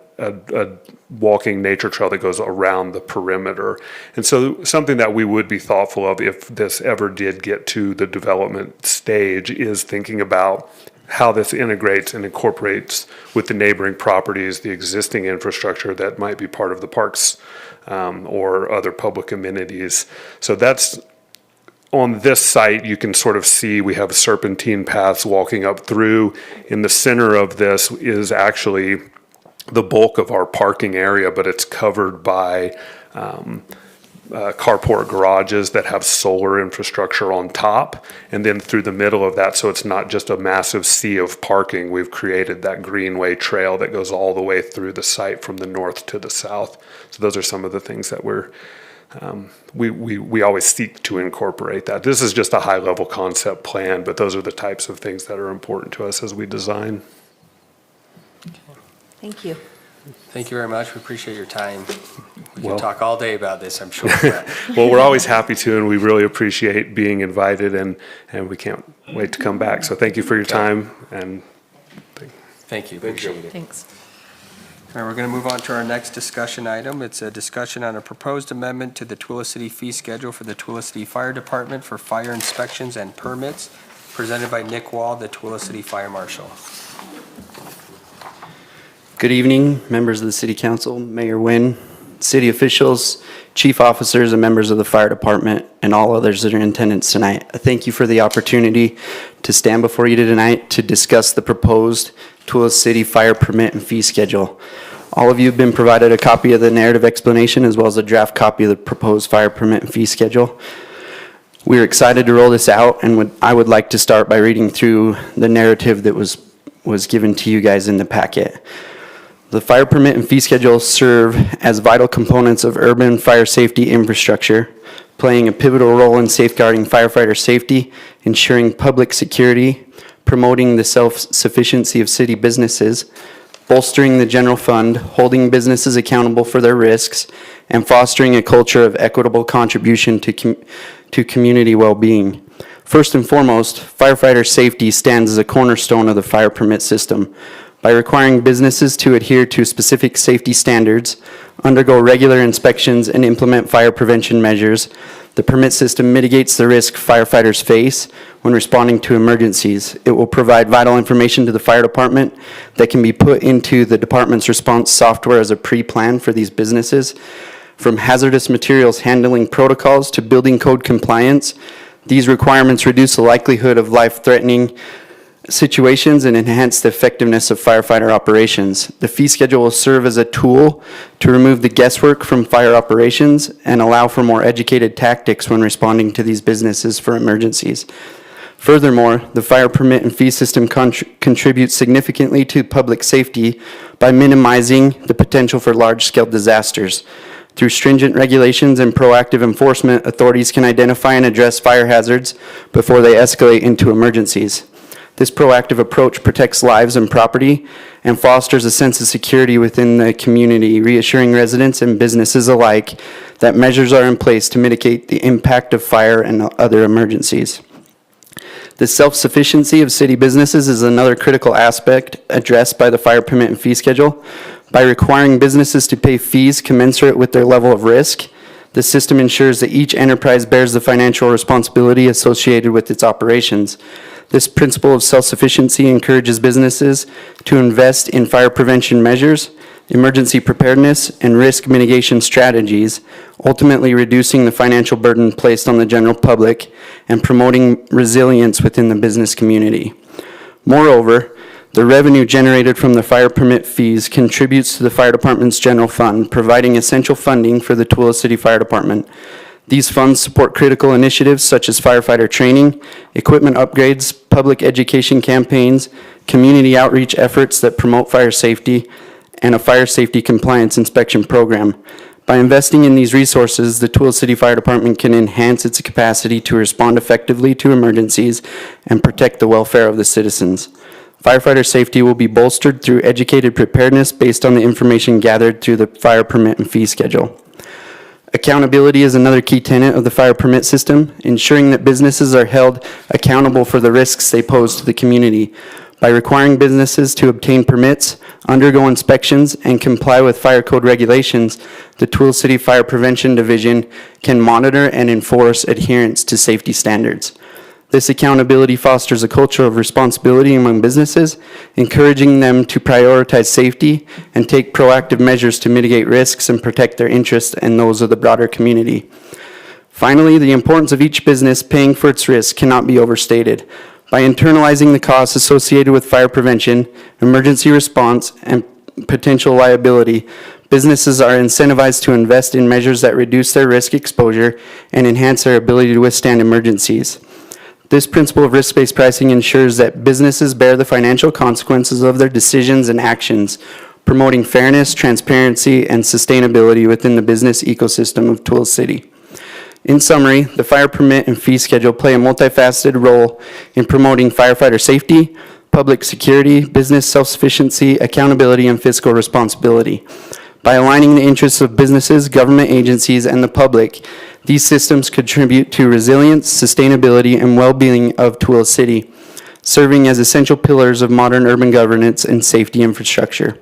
H: walking nature trail that goes around the perimeter. And so something that we would be thoughtful of if this ever did get to the development stage is thinking about how this integrates and incorporates with the neighboring properties, the existing infrastructure that might be part of the parks or other public amenities. So that's on this site. You can sort of see we have serpentine paths walking up through. In the center of this is actually the bulk of our parking area, but it's covered by carport garages that have solar infrastructure on top. And then through the middle of that, so it's not just a massive sea of parking, we've created that greenway trail that goes all the way through the site from the north to the south. So those are some of the things that we always seek to incorporate that. This is just a high level concept plan, but those are the types of things that are important to us as we design.
B: Thank you.
A: Thank you very much. We appreciate your time. We can
H: Well-
A: talk all day about this, I'm sure.
H: Well, we're always happy to, and we really appreciate being invited, and we can't wait to come back. So thank you for your time, and
A: Thank you.
C: Thank you.
F: Thanks.
A: All right, we're going to move on to our next discussion item. It's a discussion on a proposed amendment to the Tooele City fee schedule for the Tooele City Fire Department for fire inspections and permits, presented by Nick Wall, the Tooele City Fire Marshal.
J: Good evening, members of the City Council, Mayor Nguyen, city officials, chief officers, and members of the fire department, and all others that are in attendance tonight. I thank you for the opportunity to stand before you tonight to discuss the proposed Tooele City fire permit and fee schedule. All of you have been provided a copy of the narrative explanation as well as a draft copy of the proposed fire permit and fee schedule. We're excited to roll this out, and I would like to start by reading through the narrative that was given to you guys in the packet. The fire permit and fee schedule serve as vital components of urban fire safety infrastructure, playing a pivotal role in safeguarding firefighter safety, ensuring public security, promoting the self-sufficiency of city businesses, bolstering the general fund, holding businesses accountable for their risks, and fostering a culture of equitable contribution to community well-being. First and foremost, firefighter safety stands as a cornerstone of the fire permit system. By requiring businesses to adhere to specific safety standards, undergo regular inspections, and implement fire prevention measures, the permit system mitigates the risk firefighters face when responding to emergencies. It will provide vital information to the fire department that can be put into the department's response software as a pre-plan for these businesses. From hazardous materials handling protocols to building code compliance, these requirements reduce the likelihood of life-threatening situations and enhance the effectiveness of firefighter operations. The fee schedule will serve as a tool to remove the guesswork from fire operations and allow for more educated tactics when responding to these businesses for emergencies. Furthermore, the fire permit and fee system contributes significantly to public safety by minimizing the potential for large-scale disasters. Through stringent regulations and proactive enforcement, authorities can identify and address fire hazards before they escalate into emergencies. This proactive approach protects lives and property and fosters a sense of security within the community, reassuring residents and businesses alike that measures are in place to mitigate the impact of fire and other emergencies. The self-sufficiency of city businesses is another critical aspect addressed by the fire permit and fee schedule. By requiring businesses to pay fees commensurate with their level of risk, the system ensures that each enterprise bears the financial responsibility associated with its operations. This principle of self-sufficiency encourages businesses to invest in fire prevention measures, emergency preparedness, and risk mitigation strategies, ultimately reducing the financial burden placed on the general public and promoting resilience within the business community. Moreover, the revenue generated from the fire permit fees contributes to the fire department's general fund, providing essential funding for the Tooele City Fire Department. These funds support critical initiatives such as firefighter training, equipment upgrades, public education campaigns, community outreach efforts that promote fire safety, and a fire safety compliance inspection program. By investing in these resources, the Tooele City Fire Department can enhance its capacity to respond effectively to emergencies and protect the welfare of the citizens. Firefighter safety will be bolstered through educated preparedness based on the information gathered through the fire permit and fee schedule. Accountability is another key tenet of the fire permit system, ensuring that businesses are held accountable for the risks they pose to the community. By requiring businesses to obtain permits, undergo inspections, and comply with fire code regulations, the Tooele City Fire Prevention Division can monitor and enforce adherence to safety standards. This accountability fosters a culture of responsibility among businesses, encouraging them to prioritize safety and take proactive measures to mitigate risks and protect their interests and those of the broader community. Finally, the importance of each business paying for its risks cannot be overstated. By internalizing the costs associated with fire prevention, emergency response, and potential liability, businesses are incentivized to invest in measures that reduce their risk exposure and enhance their ability to withstand emergencies. This principle of risk-based pricing ensures that businesses bear the financial consequences of their decisions and actions, promoting fairness, transparency, and sustainability within the business ecosystem of Tooele City. In summary, the fire permit and fee schedule play a multifaceted role in promoting firefighter safety, public security, business self-sufficiency, accountability, and fiscal responsibility. By aligning the interests of businesses, government agencies, and the public, these systems contribute to resilience, sustainability, and well-being of Tooele City, serving as essential pillars of modern urban governance and safety infrastructure.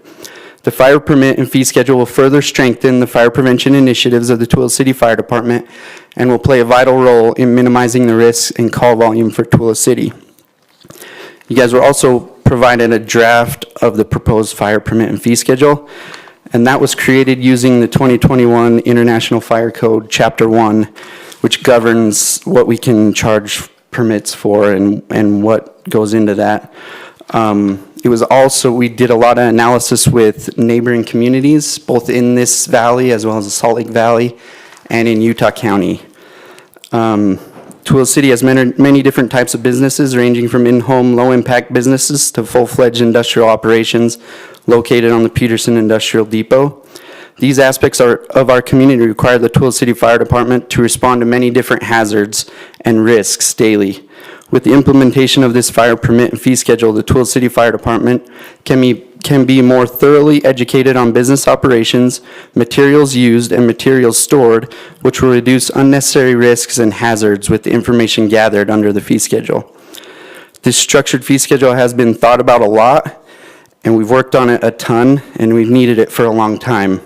J: The fire permit and fee schedule will further strengthen the fire prevention initiatives of the Tooele City Fire Department and will play a vital role in minimizing the risks and call volume for Tooele City. You guys were also provided a draft of the proposed fire permit and fee schedule, and that was created using the 2021 International Fire Code, Chapter 1, which governs what we can charge permits for and what goes into that. It was also, we did a lot of analysis with neighboring communities, both in this valley as well as the Salt Lake Valley and in Utah County. Tooele City has many different types of businesses, ranging from in-home, low-impact businesses to full-fledged industrial operations located on the Peterson Industrial Depot. These aspects of our community require the Tooele City Fire Department to respond to many different hazards and risks daily. With the implementation of this fire permit and fee schedule, the Tooele City Fire Department can be more thoroughly educated on business operations, materials used, and materials stored, which will reduce unnecessary risks and hazards with the information gathered under the fee schedule. This structured fee schedule has been thought about a lot, and we've worked on it a ton, and we've needed it for a long time.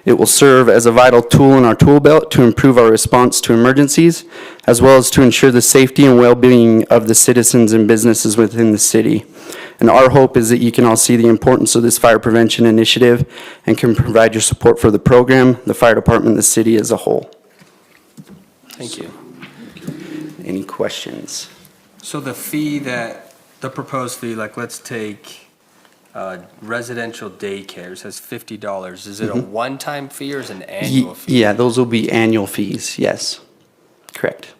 J: It will serve as a vital tool in our tool belt to improve our response to emergencies, as well as to ensure the safety and well-being of the citizens and businesses within the city. And our hope is that you can all see the importance of this fire prevention initiative and can provide your support for the program, the fire department, the city as a whole.
A: Thank you.
J: Any questions?
A: So the fee that the proposed fee, like let's take residential daycare, it says $50. Is it a one-time fee or is it an annual fee?
J: Yeah, those will be annual fees, yes. Correct.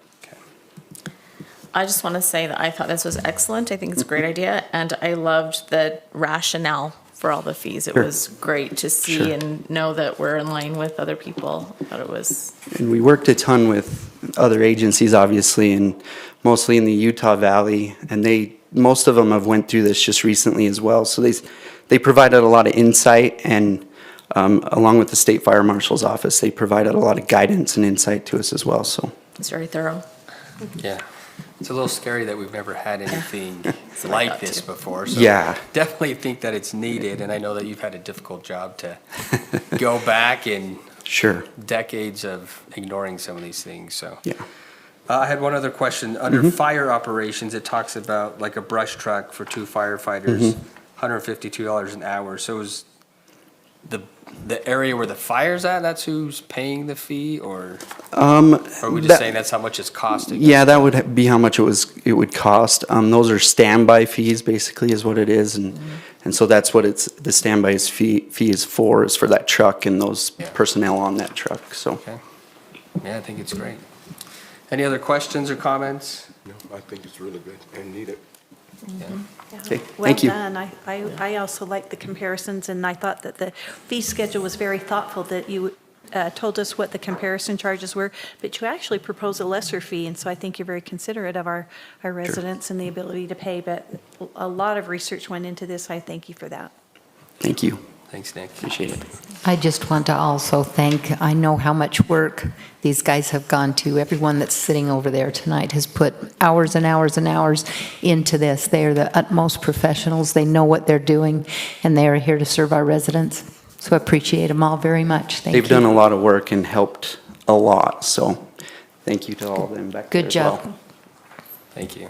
F: I just want to say that I thought this was excellent. I think it's a great idea, and I loved the rationale for all the fees. It
J: Sure.
F: was great to see
J: Sure.
F: and know that we're in line with other people. I thought it was,
J: And we worked a ton with other agencies, obviously, and mostly in the Utah Valley, and most of them have went through this just recently as well. So they provided a lot of insight, and along with the State Fire Marshal's office, they provided a lot of guidance and insight to us as well, so.
F: it's very thorough.
A: Yeah. It's a little scary that we've never had anything
F: what I
A: like
F: thought
A: this
F: too.
A: before. So
J: Yeah.
A: definitely think that it's needed, and I know that you've had a difficult job to go back and
J: Sure,
A: decades of ignoring some of these things, so.
J: yeah.
A: I had one other question. Under fire operations, it talks about like a brush truck for 2 firefighters, $152 an hour. So is the area where the fire's at, that's who's paying the fee, or are we just saying that's how much it's costing?
J: Yeah, that would be how much it would cost. Those are standby fees, basically, is what it is, and so that's what the standby fee is for that truck and those personnel on that truck, so.
A: Okay. Yeah, I think it's great. Any other questions or comments?
C: No, I think it's really good and needed.
J: Okay, thank you.
B: Well done. I also like the comparisons, and I thought that the fee schedule was very thoughtful, that you told us what the comparison charges were, but you actually proposed a lesser fee, and so I think you're very considerate of our residents and the ability to pay, but a lot of research went into this. I thank you for that.
J: Thank you.
A: Thanks, Nick.
J: Appreciate it.
D: I just want to also thank, I know how much work these guys have gone to. Everyone that's sitting over there tonight has put hours and hours and hours into this. They are the utmost professionals. They know what they're doing, and they are here to serve our residents. So I appreciate them all very much. Thank you.
J: They've done a lot of work and helped a lot, so thank you to all of them back there
D: Good
J: as
D: job.
J: well.
A: Thank you.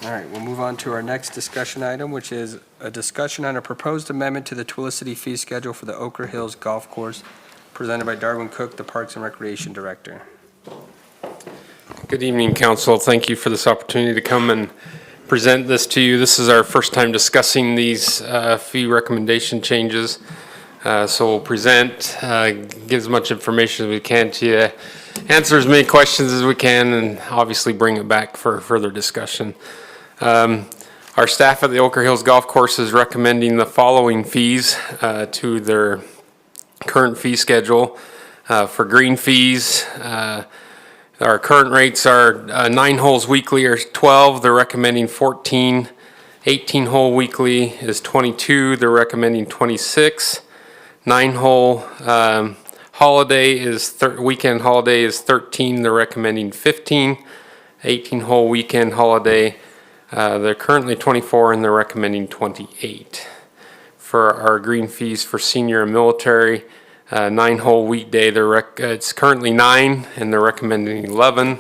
A: All right, we'll move on to our next discussion item, which is a discussion on a proposed amendment to the Tooele City fee schedule for the Ochre Hills Golf Course, presented by Darwin Cook, the Parks and Recreation Director.
K: Good evening, council. Thank you for this opportunity to come and present this to you. This is our first time discussing these fee recommendation changes. So we'll present, give as much information as we can to you, answer as many questions as we can, and obviously bring it back for further discussion. Our staff at the Ochre Hills Golf Course is recommending the following fees to their current fee schedule. For green fees, our current rates are 9 holes weekly or 12. They're recommending 14. 18-hole weekly is 22. They're recommending 26. 9-hole holiday is weekend holiday is 13. They're recommending 15. 18-hole weekend holiday, they're currently 24 and they're recommending 28. For our green fees for senior and military, 9-hole weekday, it's currently 9 and they're recommending 11.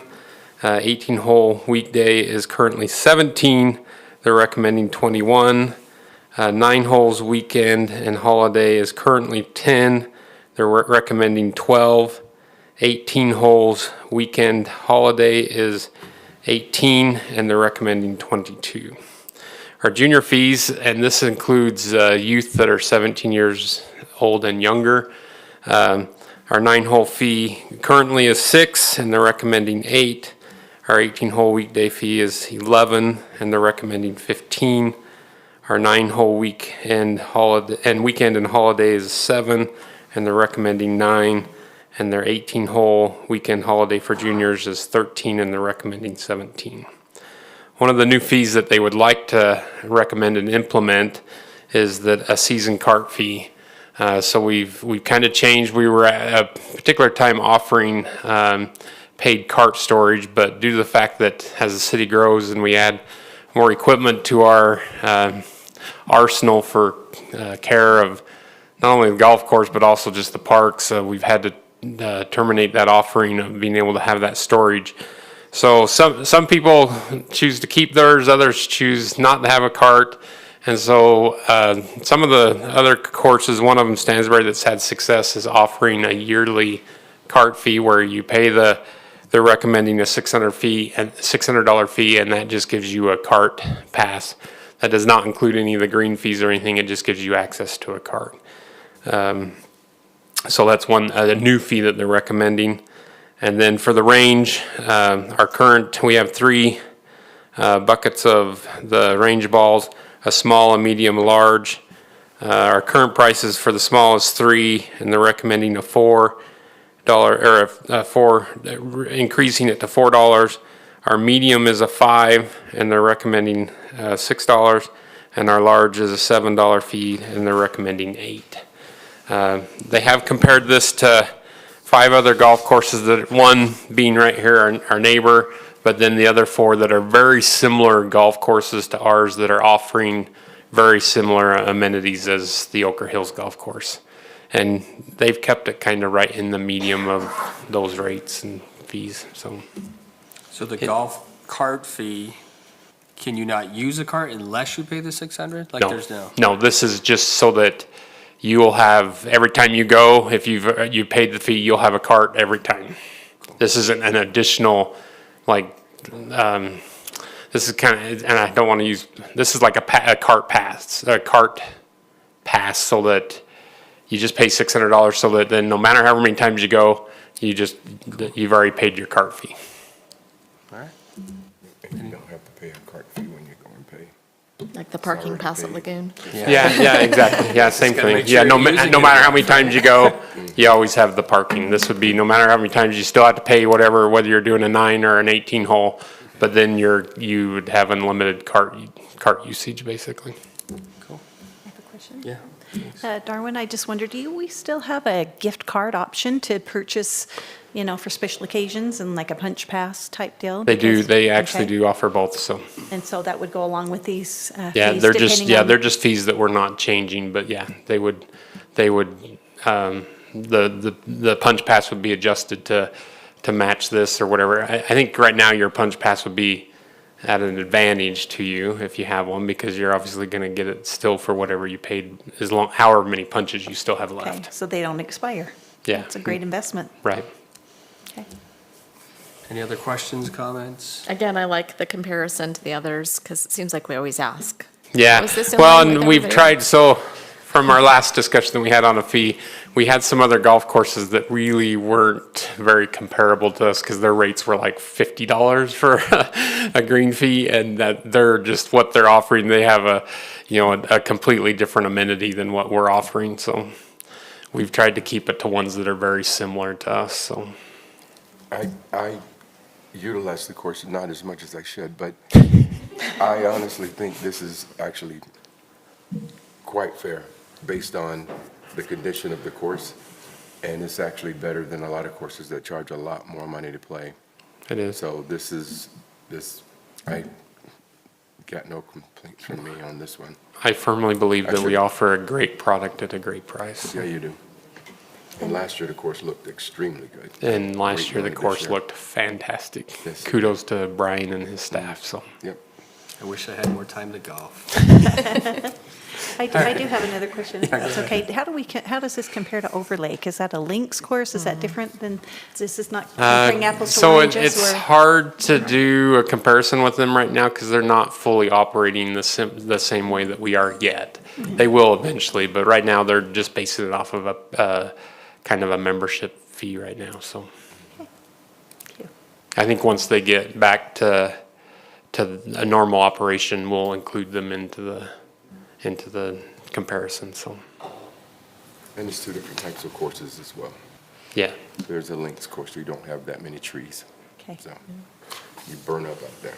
K: 18-hole weekday is currently 17. They're recommending 21. 9 holes weekend and holiday is currently 10. They're recommending 12. 18 holes weekend holiday is 18 and they're recommending 22. Our junior fees, and this includes youth that are 17 years old and younger. Our 9-hole fee currently is 6 and they're recommending 8. Our 18-hole weekday fee is 11 and they're recommending 15. Our 9-hole weekend and holiday is 7 and they're recommending 9. And their 18-hole weekend holiday for juniors is 13 and they're recommending 17. One of the new fees that they would like to recommend and implement is that a season cart fee. So we've kind of changed. We were at a particular time offering paid cart storage, but due to the fact that as the city grows and we add more equipment to our arsenal for care of not only the golf course but also just the parks, we've had to terminate that offering of being able to have that storage. So some people choose to keep theirs, others choose not to have a cart. And so some of the other courses, one of them, Stansbury, that's had success is offering a yearly cart fee where you pay the they're recommending a $600 fee, and that just gives you a cart pass. That does not include any of the green fees or anything. It just gives you access to a cart. So that's a new fee that they're recommending. And then for the range, we have 3 buckets of the range balls, a small, a medium, a large. Our current prices for the small is $3, and they're recommending a $4 increasing it to $4. Our medium is a $5, and they're recommending $6, and our large is a $7 fee, and they're recommending $8. They have compared this to 5 other golf courses, that one being right here, our neighbor, but then the other 4 that are very similar golf courses to ours that are offering very similar amenities as the Ochre Hills Golf Course. And they've kept it kind of right in the medium of those rates and fees, so.
A: So the golf cart fee, can you not use a cart unless you pay the 600? Like, there's no.
K: No, this is just so that you will have, every time you go, if you paid the fee, you'll have a cart every time. This isn't an additional, like, this is kind of, and I don't want to use, this is like a cart pass, so that you just pay $600, so that then no matter how many times you go, you've already paid your cart fee.
A: All right.
C: And you don't have to pay a cart fee when you go and pay.
F: Like the parking
C: already
F: pass at
C: paid.
F: Lagoon.
K: Yeah, exactly. Yeah, same
A: gotta
K: thing.
A: make
K: Yeah,
A: sure
K: no
A: you're using
K: matter
A: it.
K: how many times you go, you always have the parking. This would be no matter how many times, you still have to pay whatever, whether you're doing a 9 or an 18 hole, but then you would have unlimited cart usage, basically.
A: Cool.
B: I have a question.
A: Yeah.
B: Darwin, I just wondered, do we still have a gift card option to purchase, for special occasions and like a punch pass type deal?
K: They do.
B: Because-
K: They actually
B: okay.
K: do offer both. So
B: And so that would go along with these
K: yeah,
B: fees,
K: they're just
B: depending on-
K: they're just fees that we're not changing. But yeah, they would the punch pass would be adjusted to match this or whatever. I think right now your punch pass would be at an advantage to you if you have one, because you're obviously going to get it still for whatever you paid, however many punches you still have
B: Okay,
K: left.
B: so they don't expire.
K: Yeah.
B: It's a great investment.
K: Right.
B: Okay.
A: Any other questions, comments?
F: Again, I like the comparison to the others because it seems like we always ask.
K: Yeah,
F: Was this in
K: well,
F: line with
K: and we've
F: everybody?
K: tried, from our last discussion that we had on a fee, we had some other golf courses that really weren't very comparable to us, because their rates were like $50 for a green fee, and that they're just what they're offering. They have a completely different amenity than what we're offering, so we've tried to keep it to ones that are very similar to us, so.
C: I utilize the course not as much as I should, but I honestly think this is actually quite fair based on the condition of the course, and it's actually better than a lot of courses that charge a lot more money to play.
K: It is.
C: So I got no complaints from me on this one.
K: I firmly believe that we
C: Actually-
K: offer a great product at a great price.
C: Yeah, you do. And last year, the course looked extremely good.
K: And last
C: Great
K: year, the
C: money this
K: course
C: year.
K: looked fantastic.
C: Yes.
K: Kudos to Brian and his staff, so.
C: Yep.
A: I wish I had more time to golf.
B: I do have another question, if that's okay. How does this compare to Overlake? Is that a links course? Is that different than, this is not comparing apples to
K: So
B: oranges?
K: it's
B: or-
K: hard to do a comparison with them right now, because they're not fully operating the same way that we are yet. They will eventually, but right now they're just basing it off of a kind of a membership fee right now, so.
B: Thank you.
K: I think once they get back to a normal operation, we'll include them into the comparison, so,
C: And there's 2 different types of courses as well.
K: yeah.
C: There's a links course where you don't have that many trees,
B: Okay.
C: so you burn up there.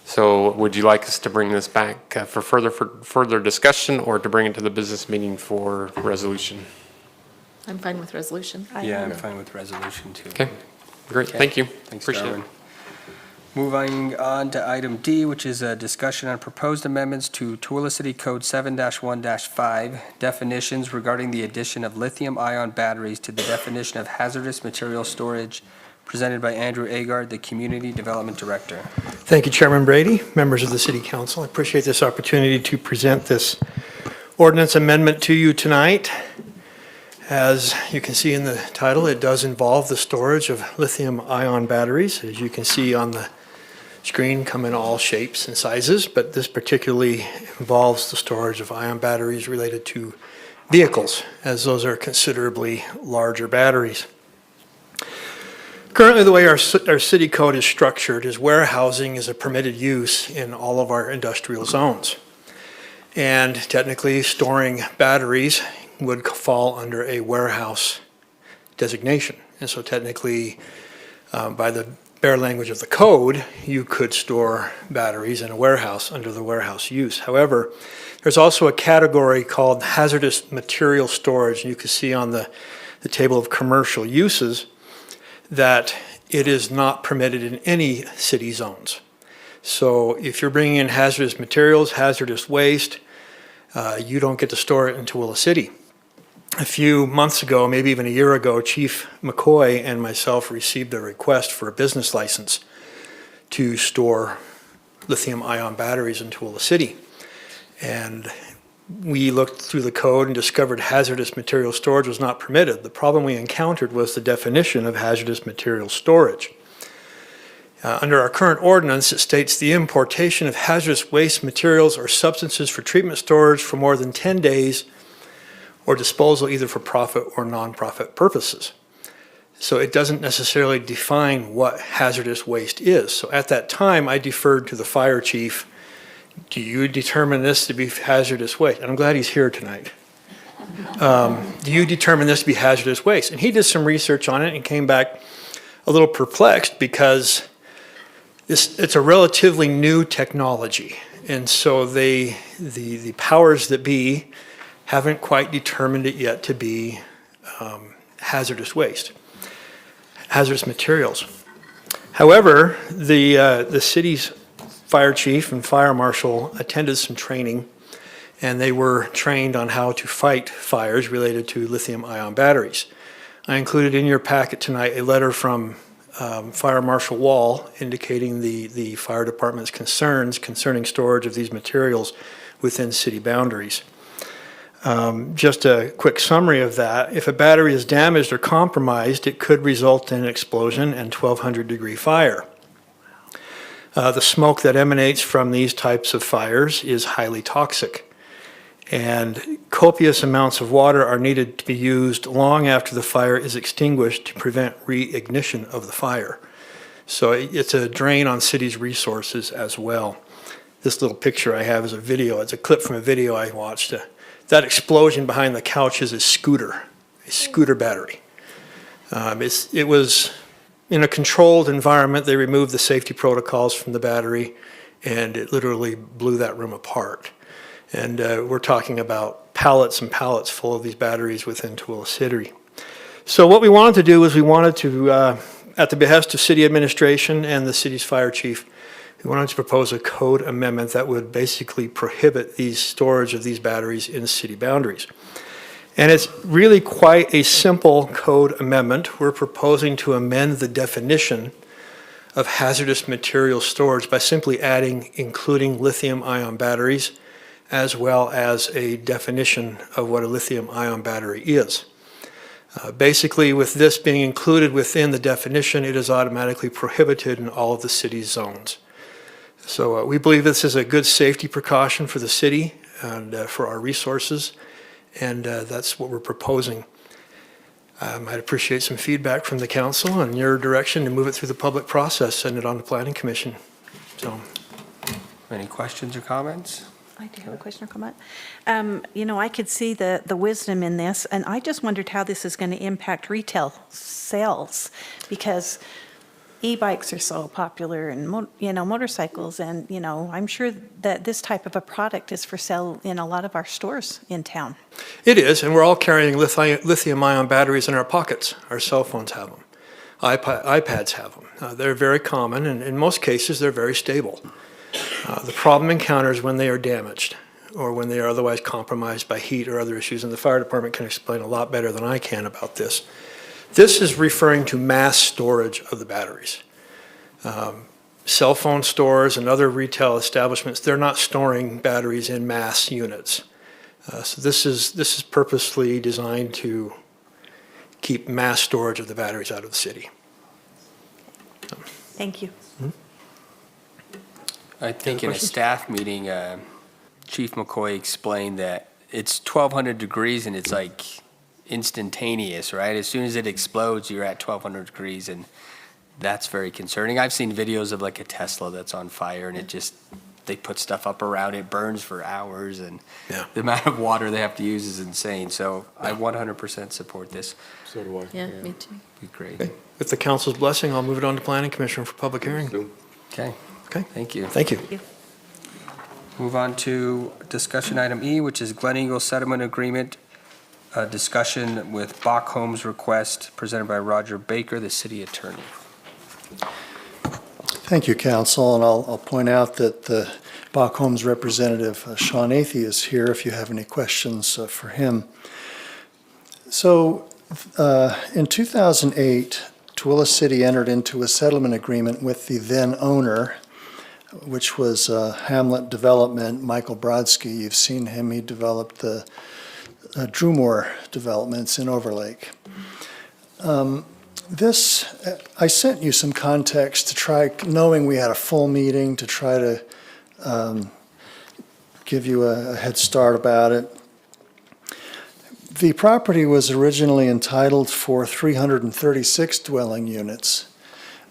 K: So would you like us to bring this back for further discussion, or to bring it to the business meeting for resolution?
F: I'm fine with resolution.
A: Yeah, I'm fine with resolution too.
K: Okay, great, thank you.
A: Thanks,
K: Appreciate it.
A: Darwin. Moving on to item D, which is a discussion on proposed amendments to Tooele City Code 7-1-5, definitions regarding the addition of lithium-ion batteries to the definition of hazardous material storage, presented by Andrew Agard, the Community Development Director.
L: Thank you, Chairman Brady, members of the City Council. I appreciate this opportunity to present this ordinance amendment to you tonight. As you can see in the title, it does involve the storage of lithium-ion batteries. As you can see on the screen, come in all shapes and sizes, but this particularly involves the storage of ion batteries related to vehicles, as those are considerably larger batteries. Currently, the way our city code is structured is warehousing is a permitted use in all of our industrial zones. And technically, storing batteries would fall under a warehouse designation. And so technically, by the bare language of the code, you could store batteries in a warehouse under the warehouse use. However, there's also a category called hazardous material storage. You can see on the table of commercial uses that it is not permitted in any city zones. So if you're bringing in hazardous materials, hazardous waste, you don't get to store it in Tooele City. A few months ago, maybe even a year ago, Chief McCoy and myself received a request for a business license to store lithium-ion batteries in Tooele City. And we looked through the code and discovered hazardous material storage was not permitted. The problem we encountered was the definition of hazardous material storage. Under our current ordinance, it states the importation of hazardous waste materials or substances for treatment storage for more than 10 days or disposal either for profit or non-profit purposes. So it doesn't necessarily define what hazardous waste is. So at that time, I deferred to the fire chief. Do you determine this to be hazardous waste? And I'm glad he's here tonight. Do you determine this to be hazardous waste? And he did some research on it and came back a little perplexed because it's a relatively new technology. And so the powers that be haven't quite determined it yet to be hazardous waste, hazardous materials. However, the city's fire chief and fire marshal attended some training, and they were trained on how to fight fires related to lithium-ion batteries. I included in your packet tonight a letter from Fire Marshal Wall indicating the fire department's concerns concerning storage of these materials within city boundaries. Just a quick summary of that. If a battery is damaged or compromised, it could result in an explosion and 1,200-degree fire. The smoke that emanates from these types of fires is highly toxic, and copious amounts of water are needed to be used long after the fire is extinguished to prevent reignition of the fire. So it's a drain on cities' resources as well. This little picture I have is a video. It's a clip from a video I watched. That explosion behind the couch is a scooter battery. It was in a controlled environment. They removed the safety protocols from the battery, and it literally blew that room apart. And we're talking about pallets and pallets full of these batteries within Tooele City. So what we wanted to do was we wanted to, at the behest of city administration and the city's fire chief, we wanted to propose a code amendment that would basically prohibit the storage of these batteries in city boundaries. And it's really quite a simple code amendment. We're proposing to amend the definition of hazardous material storage by simply adding including lithium-ion batteries, as well as a definition of what a lithium-ion battery is. Basically, with this being included within the definition, it is automatically prohibited in all of the city's zones. So we believe this is a good safety precaution for the city and for our resources, and that's what we're proposing. I'd appreciate some feedback from the council and your direction to move it through the public process, send it on to Planning Commission. So,
A: Any questions or comments?
B: I do have a question or comment. I could see the wisdom in this, and I just wondered how this is going to impact retail sales, because e-bikes are so popular and, motorcycles, and, I'm sure that this type of a product is for sale in a lot of our stores in town.
L: it is, and we're all carrying lithium-ion batteries in our pockets. Our cell phones have them. iPads have them. They're very common, and in most cases, they're very stable. The problem encounters when they are damaged or when they are otherwise compromised by heat or other issues, and the fire department can explain a lot better than I can about this. This is referring to mass storage of the batteries. Cell phone stores and other retail establishments, they're not storing batteries in mass units. So this is purposely designed to keep mass storage of the batteries out of the city.
B: Thank you.
A: I think in a
L: questions?
A: staff meeting, Chief McCoy explained that it's 1,200 degrees and it's like instantaneous, right? As soon as it explodes, you're at 1,200 degrees, and that's very concerning. I've seen videos of like a Tesla that's on fire, and it just, they put stuff up around it, burns for hours, and
L: Yeah.
A: the amount of water they have to use is insane. So I 100% support this.
C: So do I.
F: Yeah, me too.
A: Be great.
L: Okay. With the council's blessing, I'll move it on to Planning Commission for public hearing.
A: Okay,
L: Okay,
A: thank you.
L: thank you.
A: Move on to discussion item E, which is Glen Eagle Settlement Agreement, discussion with Bach Homes request presented by Roger Baker, the city attorney.
G: Thank you, council, and I'll point out that the Bach Homes representative, Sean Athey, is here if you have any questions for him. So, in 2008, Tooele City entered into a settlement agreement with the then owner, which was Hamlet Development, Michael Brodsky. You've seen him. He developed the Drumore developments in Overlake. I sent you some context to try, knowing we had a full meeting, to try to give you a head start about it. The property was originally entitled for 336 dwelling units,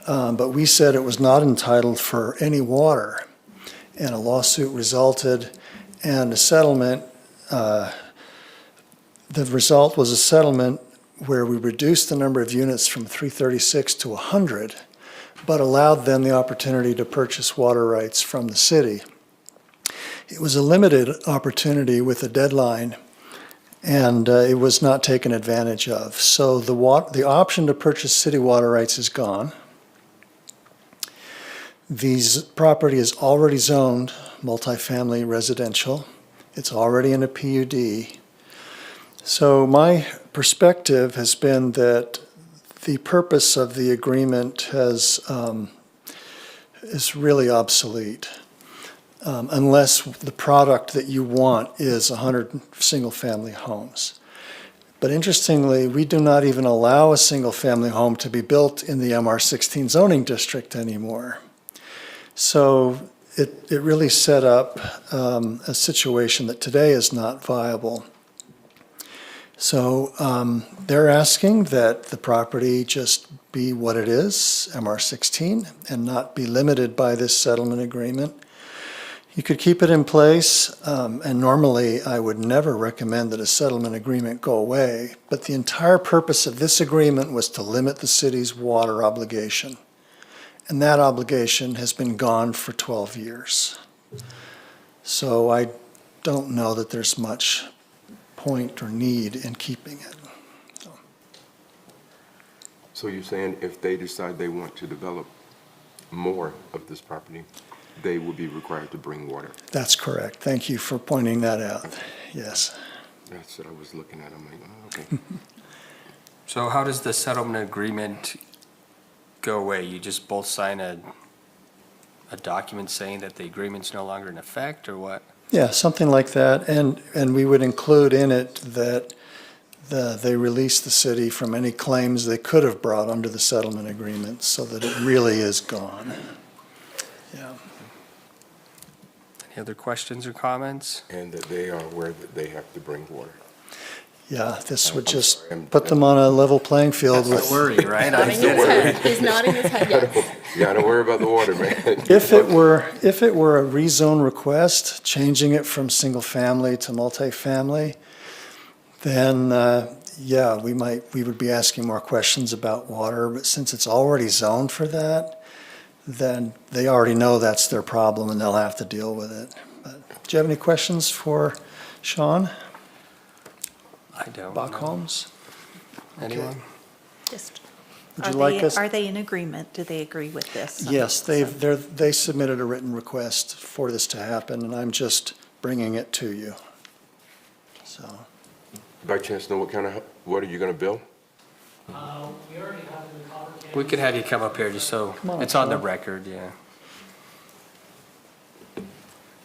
G: but we said it was not entitled for any water, and a lawsuit resulted, and a settlement. The result was a settlement where we reduced the number of units from 336 to 100, but allowed them the opportunity to purchase water rights from the city. It was a limited opportunity with a deadline, and it was not taken advantage of. So the option to purchase city water rights is gone. This property is already zoned multifamily residential. It's already in a PUD. So my perspective has been that the purpose of the agreement is really obsolete, unless the product that you want is 100 single-family homes. But interestingly, we do not even allow a single-family home to be built in the MR16 zoning district anymore. So it really set up a situation that today is not viable. So they're asking that the property just be what it is, MR16, and not be limited by this settlement agreement. You could keep it in place, and normally I would never recommend that a settlement agreement go away, but the entire purpose of this agreement was to limit the city's water obligation. And that obligation has been gone for 12 years. So I don't know that there's much point or need in keeping it.
C: So you're saying if they decide they want to develop more of this property, they will be required to bring water?
G: That's correct. Thank you for pointing that out. Yes.
C: That's what I was looking at. I'm like, oh, okay.
A: So how does the settlement agreement go away? You just both sign a document saying that the agreement's no longer in effect, or what?
G: Yeah, something like that. And we would include in it that they release the city from any claims they could have brought under the settlement agreement, so that it really is gone. Yeah.
A: Any other questions or comments?
C: And that they are aware that they have to bring water.
G: Yeah, this would
C: I'm
G: just
C: sorry,
G: put them on a level playing field
A: That's
G: with.
A: the worry, right?
F: Nodding his head. He's nodding his head, yes.
C: You gotta worry about the water, man.
G: If it were a rezone request, changing it from single family to multifamily, then, yeah, we would be asking more questions about water, but since it's already zoned for that, then they already know that's their problem and they'll have to deal with it. But do you have any questions for Sean
A: I don't.
G: Bach
A: know.
G: Homes?
A: Anyone?
B: Just,
G: Would you like us?
B: are they in agreement? Do they agree with this?
G: Yes, they submitted a written request for this to happen, and I'm just bringing it to you. So,
C: By chance, know what kind of water you're gonna build?
M: We already have it in the Copper Canyon.
A: We could have you come up here just so
G: on,
A: it's on the
G: Sean.
A: record, yeah.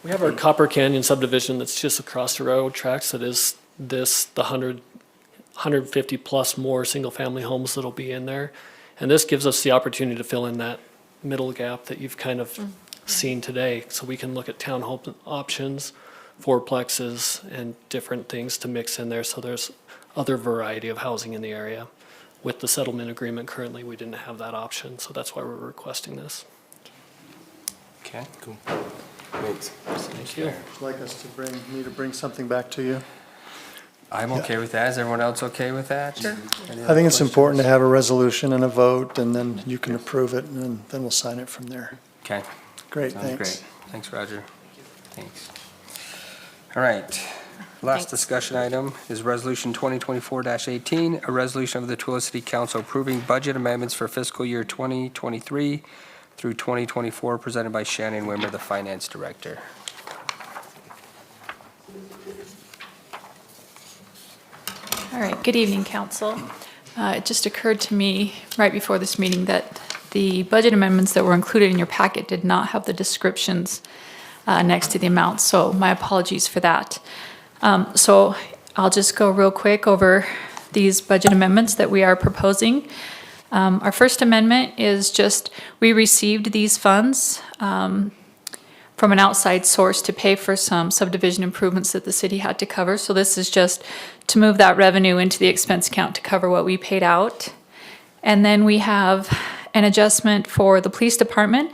M: We have our Copper Canyon subdivision that's just across the railroad tracks. That is the 100 150 plus more single-family homes that'll be in there. And this gives us the opportunity to fill in that middle gap that you've kind of seen today. So we can look at townhome options, fourplexes, and different things to mix in there. So there's other variety of housing in the area. With the settlement agreement currently, we didn't have that option, so that's why we're requesting this.
A: Okay.
C: Cool. Thanks.
A: Thank you.
G: Would you like us to bring something back to you?
A: I'm okay with that. Is everyone else okay with that? Sure.
G: I think it's important to have a resolution and a vote, and then you can approve it, and then we'll sign it from there.
A: Okay.
G: Great,
A: Sounds
G: thanks.
A: great. Thanks, Roger. Thanks. All right. Last discussion item is Resolution 2024-18, a resolution of the Tooele City Council approving budget amendments for fiscal year 2023 through 2024, presented by Shannon Wimmer, the Finance Director.
N: All right, good evening, council. It just occurred to me right before this meeting that the budget amendments that were included in your packet did not have the descriptions next to the amounts, so my apologies for that. So I'll just go real quick over these budget amendments that we are proposing. Our first amendment is just, we received these funds from an outside source to pay for some subdivision improvements that the city had to cover. So this is just to move that revenue into the expense account to cover what we paid out. And then we have an adjustment for the police department.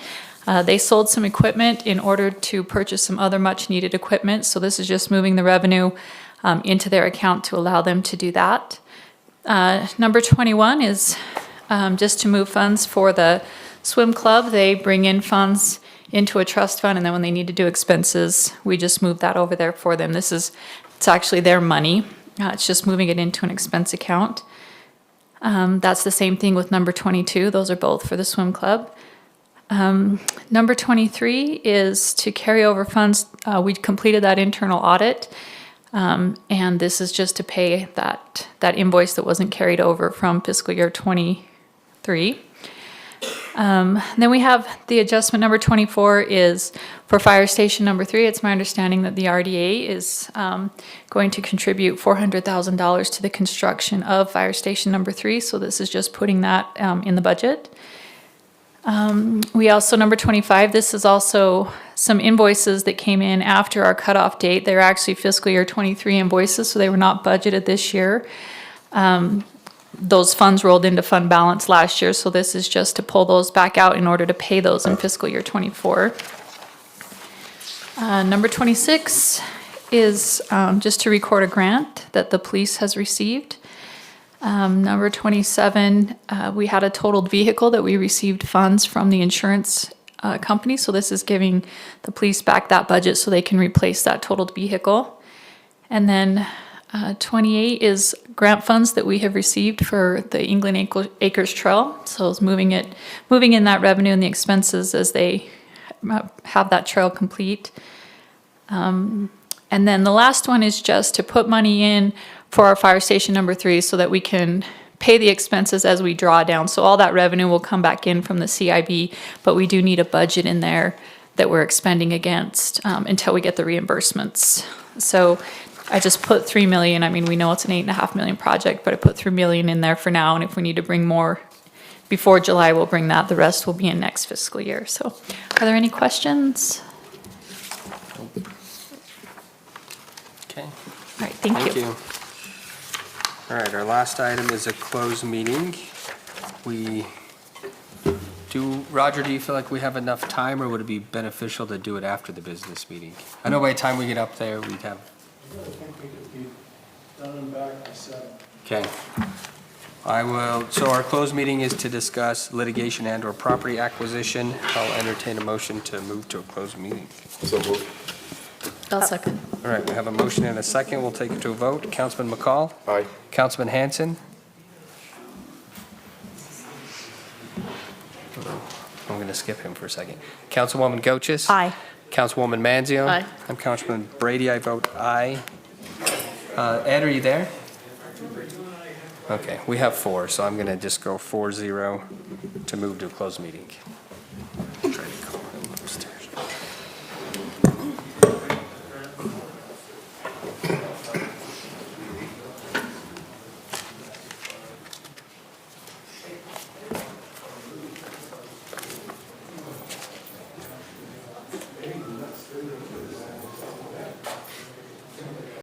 N: They sold some equipment in order to purchase some other much needed equipment. So this is just moving the revenue into their account to allow them to do that. Number 21 is just to move funds for the swim club. They bring in funds into a trust fund, and then when they need to do expenses, we just move that over there for them. It's actually their money. It's just moving it into an expense account. That's the same thing with number 22. Those are both for the swim club. Number 23 is to carry over funds. We completed that internal audit, and this is just to pay that invoice that wasn't carried over from fiscal year 23. Then we have the adjustment number 24 is for fire station number 3. It's my understanding that the RDA is going to contribute $400,000 to the construction of fire station number 3. So this is just putting that in the budget. We also, number 25, this is also some invoices that came in after our cutoff date. They're actually fiscal year 23 invoices, so they were not budgeted this year. Those funds rolled into fund balance last year, so this is just to pull those back out in order to pay those in fiscal year 24. Number 26 is just to record a grant that the police has received. Number 27, we had a totaled vehicle that we received funds from the insurance company, so this is giving the police back that budget so they can replace that totaled vehicle. And then 28 is grant funds that we have received for the England Acres Trail. So it's moving in that revenue and the expenses as they have that trail complete. And then the last one is just to put money in for our fire station number 3 so that we can pay the expenses as we draw down. So all that revenue will come back in from the CIB, but we do need a budget in there that we're expending against until we get the reimbursements. So I just put $3 million. I mean, we know it's an $8.5 million project, but I put $3 million in there for now. And if we need to bring more before July, we'll bring that. The rest will be in next fiscal year. So are there any questions?
A: Okay.
N: All right, thank you.
A: All right, our last item is a closed meeting. Roger, do you feel like we have enough time, or would it be beneficial to do it after the business meeting? I know by the time we get up there, we'd have.
G: I think we could be done and back by 7.
A: Okay. So our closed meeting is to discuss litigation and or property acquisition. I'll entertain a motion to move to a closed meeting.
C: So moved.
F: I'll second.
A: All right, we have a motion and a second. We'll take it to a vote. Councilman McCall?
C: Aye.
A: Councilman Hanson? I'm going to skip him for a second. Councilwoman Goches?
B: Aye.
A: Councilwoman Manzio?
F: Aye.
A: I'm Councilman Brady. I vote aye. Ed, are you there? Okay, we have 4, so I'm going to just go 4-0 to move to a closed meeting.